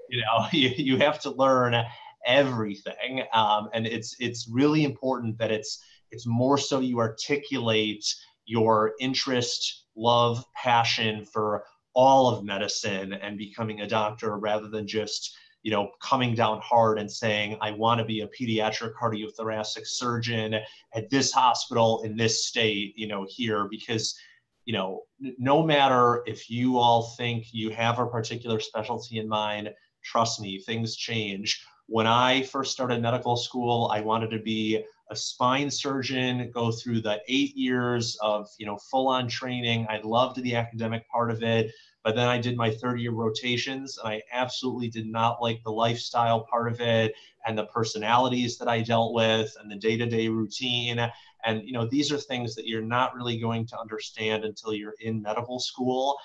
Speaker 1: You know, you have to learn everything. And it's really important that it's more so you articulate your interest, love, passion for all of medicine and becoming a doctor, rather than just, you know, coming down hard and saying, I want to be a pediatric cardiothoracic surgeon at this hospital in this state, you know, here. Because, you know, no matter if you all think you have a particular specialty in mind, trust me, things change. When I first started medical school, I wanted to be a spine surgeon, go through the 8 years of, you know, full-on training. I loved the academic part of it. But then I did my 3rd-year rotations, and I absolutely did not like the lifestyle part of it and the personalities that I dealt with and the day-to-day routine. And, you know, these are things that you're not really going to understand until you're in medical school.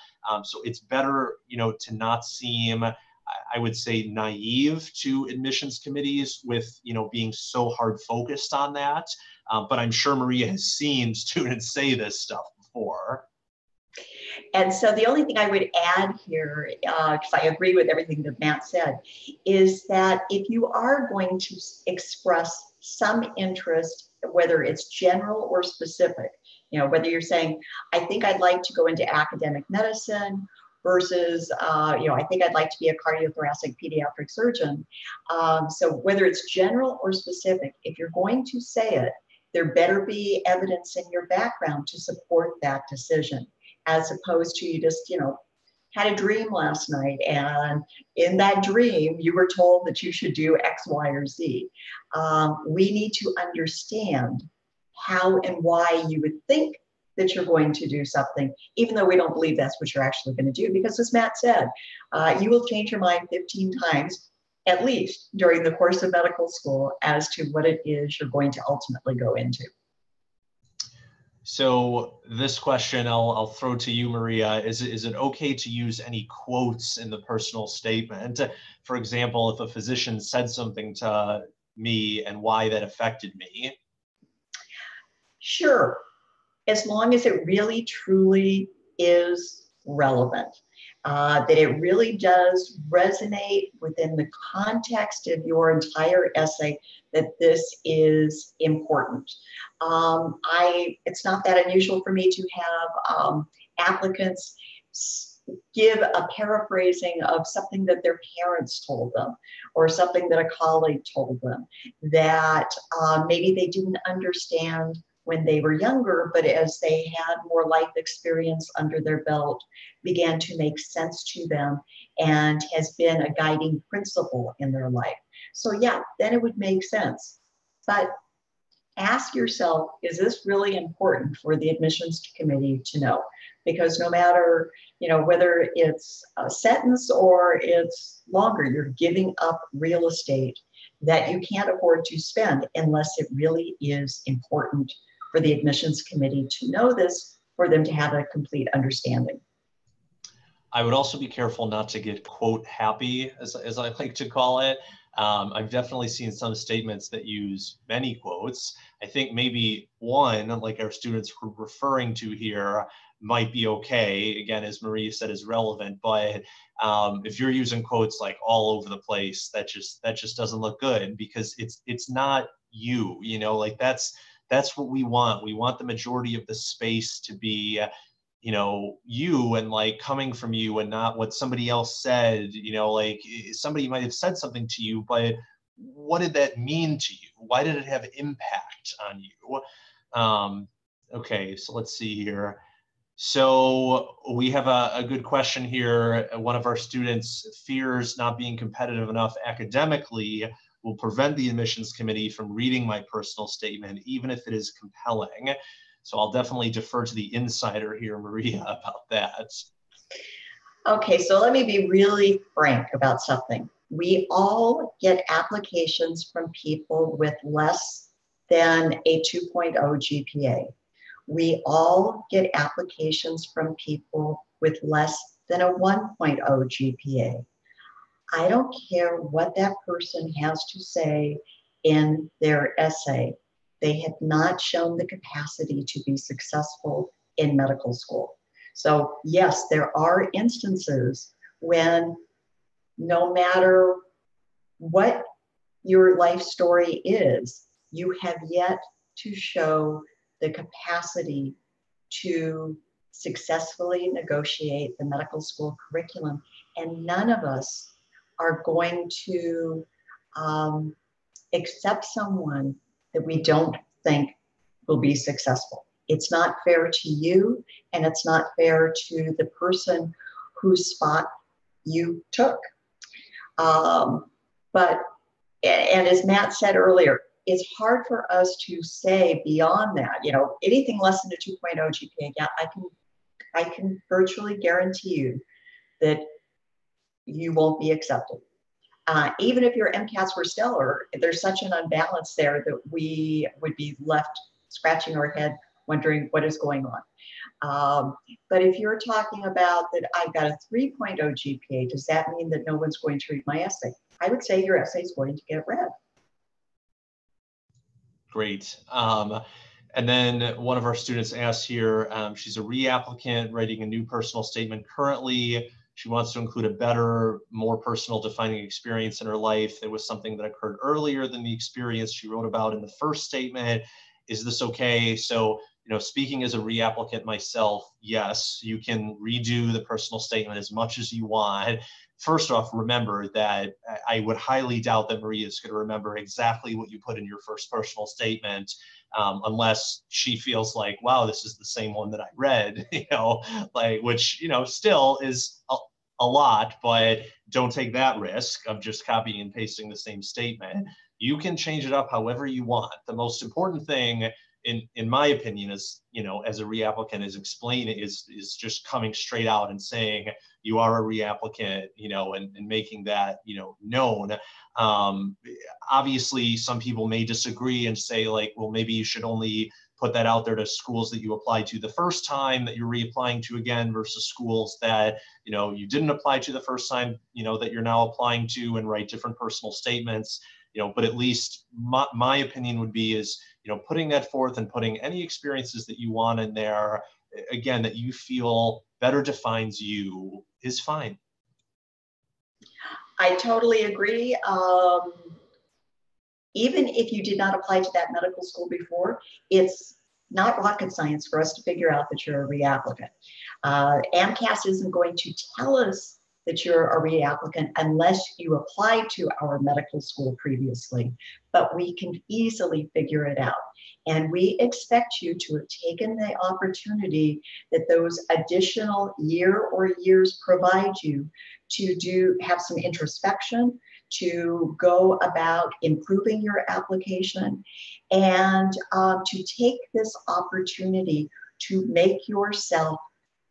Speaker 1: So it's better, you know, to not seem, I would say, naive to admissions committees with, you know, being so hard focused on that. But I'm sure Maria has seen students say this stuff before.
Speaker 2: And so the only thing I would add here, because I agree with everything that Matt said, is that if you are going to express some interest, whether it's general or specific. You know, whether you're saying, I think I'd like to go into academic medicine versus, you know, I think I'd like to be a cardiothoracic pediatric surgeon. So whether it's general or specific, if you're going to say it, there better be evidence in your background to support that decision, as opposed to you just, you know, had a dream last night, and in that dream, you were told that you should do X, Y, or Z. We need to understand how and why you would think that you're going to do something, even though we don't believe that's what you're actually going to do. Because as Matt said, you will change your mind 15 times, at least during the course of medical school, as to what it is you're going to ultimately go into.
Speaker 1: So this question I'll throw to you, Maria. Is it okay to use any quotes in the personal statement? For example, if a physician said something to me and why that affected me.
Speaker 2: Sure, as long as it really truly is relevant, that it really does resonate within the context of your entire essay, that this is important. It's not that unusual for me to have applicants give a paraphrasing of something that their parents told them or something that a colleague told them that maybe they didn't understand when they were younger, but as they had more life experience under their belt, began to make sense to them and has been a guiding principle in their life. So yeah, then it would make sense. But ask yourself, is this really important for the admissions committee to know? Because no matter, you know, whether it's a sentence or it's longer, you're giving up real estate that you can't afford to spend unless it really is important for the admissions committee to know this, for them to have a complete understanding.
Speaker 1: I would also be careful not to get quote happy, as I like to call it. I've definitely seen some statements that use many quotes. I think maybe one, like our students were referring to here, might be okay. Again, as Maria said, is relevant. But if you're using quotes like all over the place, that just doesn't look good, because it's not you. You know, like that's what we want. We want the majority of the space to be, you know, you and like coming from you and not what somebody else said. You know, like somebody might have said something to you, but what did that mean to you? Why did it have impact on you? Okay, so let's see here. So we have a good question here. One of our students fears not being competitive enough academically will prevent the admissions committee from reading my personal statement, even if it is compelling. So I'll definitely defer to the insider here, Maria, about that.
Speaker 2: Okay, so let me be really frank about something. We all get applications from people with less than a 2.0 GPA. We all get applications from people with less than a 1.0 GPA. I don't care what that person has to say in their essay. They have not shown the capacity to be successful in medical school. So yes, there are instances when no matter what your life story is, you have yet to show the capacity to successfully negotiate the medical school curriculum. And none of us are going to accept someone that we don't think will be successful. It's not fair to you, and it's not fair to the person whose spot you took. But as Matt said earlier, it's hard for us to say beyond that, you know, anything less than a 2.0 GPA, yeah, I can virtually guarantee you that you won't be accepted. Even if your MCATs were stellar, there's such an unbalance there that we would be left scratching our head wondering what is going on. But if you're talking about that I've got a 3.0 GPA, does that mean that no one's going to read my essay? I would say your essay is going to get read.
Speaker 1: Great. And then one of our students asked here, she's a reapplicant writing a new personal statement currently. She wants to include a better, more personal defining experience in her life. It was something that occurred earlier than the experience she wrote about in the first statement. Is this okay? So, speaking as a reapplicant myself, yes, you can redo the personal statement as much as you want. First off, remember that I would highly doubt that Maria is going to remember exactly what you put in your first personal statement, unless she feels like, wow, this is the same one that I read, which, still is a lot, but don't take that risk of just copying and pasting the same statement. You can change it up however you want. The most important thing, in my opinion, is, as a reapplicant, is just coming straight out and saying you are a reapplicant, and making that, known. Obviously, some people may disagree and say, like, well, maybe you should only put that out there to schools that you applied to the first time that you're reapplying to again, versus schools that, you didn't apply to the first time, that you're now applying to, and write different personal statements. But at least my opinion would be is, putting that forth and putting any experiences that you want in there, again, that you feel better defines you, is fine.
Speaker 2: I totally agree. Even if you did not apply to that medical school before, it's not rocket science for us to figure out that you're a reapplicant. MCAT isn't going to tell us that you're a reapplicant unless you applied to our medical school previously, but we can easily figure it out. And we expect you to have taken the opportunity that those additional year or years provide you to have some introspection, to go about improving your application, and to take this opportunity to make yourself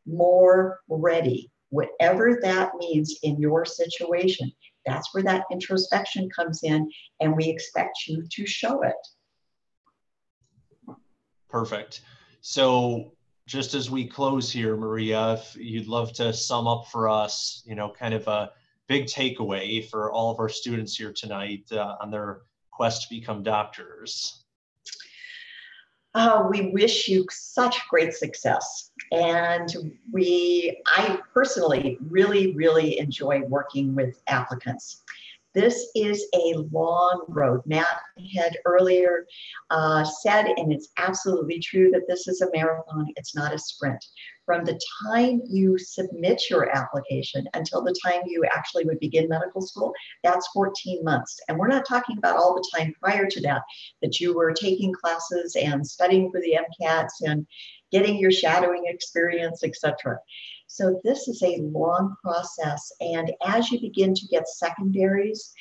Speaker 2: more ready, whatever that means in your situation. That's where that introspection comes in, and we expect you to show it.
Speaker 1: Perfect. So just as we close here, Maria, if you'd love to sum up for us, kind of a big takeaway for all of our students here tonight on their quest to become doctors.
Speaker 2: We wish you such great success. And I personally really, really enjoy working with applicants. This is a long road. Matt had earlier said, and it's absolutely true, that this is a marathon, it's not a sprint. From the time you submit your application until the time you actually would begin medical school, that's 14 months. And we're not talking about all the time prior to that you were taking classes and studying for the MCATs and getting your shadowing experience, etc. So this is a long process. And as you begin to get secondaries,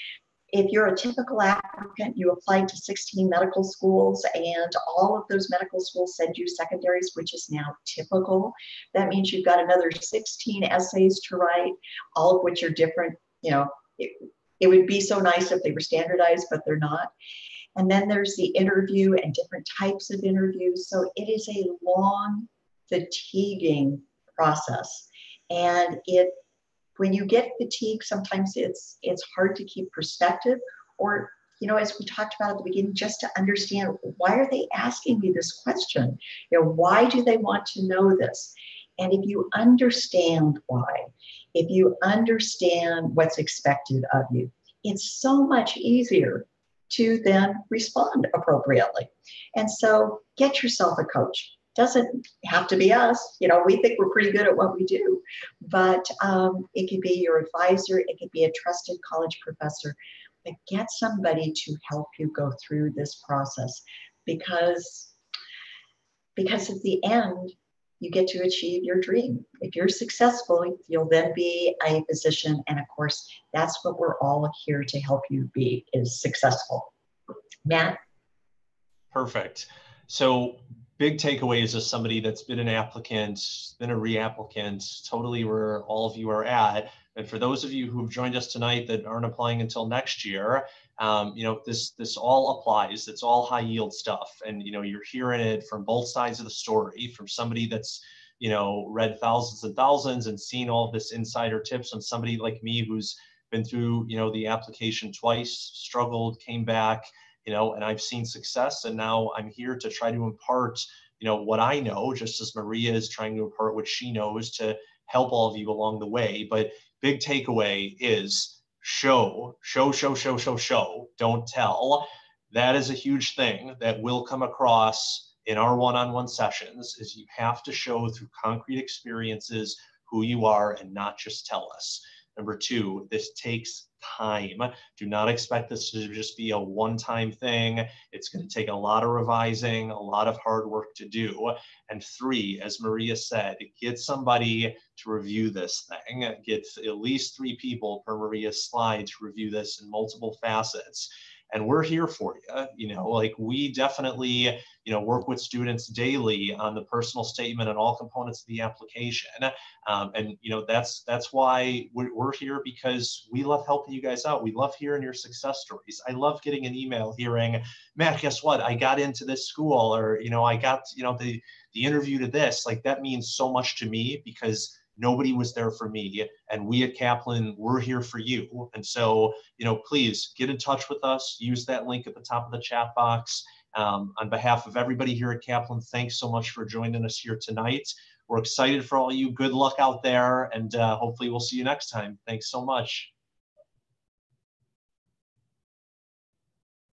Speaker 2: if you're a typical applicant, you applied to 16 medical schools and all of those medical schools send you secondaries, which is now typical. That means you've got another 16 essays to write, all of which are different. It would be so nice if they were standardized, but they're not. And then there's the interview and different types of interviews. So it is a long, fatiguing process. And when you get fatigued, sometimes it's hard to keep perspective, or, as we talked about at the beginning, just to understand, why are they asking me this question? Why do they want to know this? And if you understand why, if you understand what's expected of you, it's so much easier to then respond appropriately. And so get yourself a coach. Doesn't have to be us. We think we're pretty good at what we do, but it could be your advisor, it could be a trusted college professor, but get somebody to help you go through this process, because at the end, you get to achieve your dream. If you're successful, you'll then be a physician. And of course, that's what we're all here to help you be, is successful. Matt?
Speaker 1: Perfect. So big takeaways as somebody that's been an applicant, been a reapplicant, totally where all of you are at. And for those of you who've joined us tonight that aren't applying until next year, this all applies. It's all high yield stuff. And, you're hearing it from both sides of the story, from somebody that's, read thousands and thousands and seen all of this insider tips, and somebody like me who's been through, the application twice, struggled, came back, and I've seen success, and now I'm here to try to impart, what I know, just as Maria is trying to impart what she knows to help all of you along the way. But big takeaway is show, don't tell. That is a huge thing that will come across in our one-on-one sessions, is you have to show through concrete experiences who you are and not just tell us. Number two, this takes time. Do not expect this to just be a one-time thing. It's going to take a lot of revising, a lot of hard work to do. And three, as Maria said, get somebody to review this thing. Get at least 3 people per Maria's slide to review this in multiple facets. And we're here for you. Like we definitely, work with students daily on the personal statement and all components of the application. And that's why we're here, because we love helping you guys out. We love hearing your success stories. I love getting an email hearing, Matt, guess what? I got into this school, or, I got, the interview to this. Like that means so much to me, because nobody was there for me, and we at Kaplan, we're here for you. And so, please get in touch with us. Use that link at the top of the chat box. On behalf of everybody here at Kaplan, thanks so much for joining us here tonight. We're excited for all you. Good luck out there, and hopefully we'll see you next time. Thanks so much.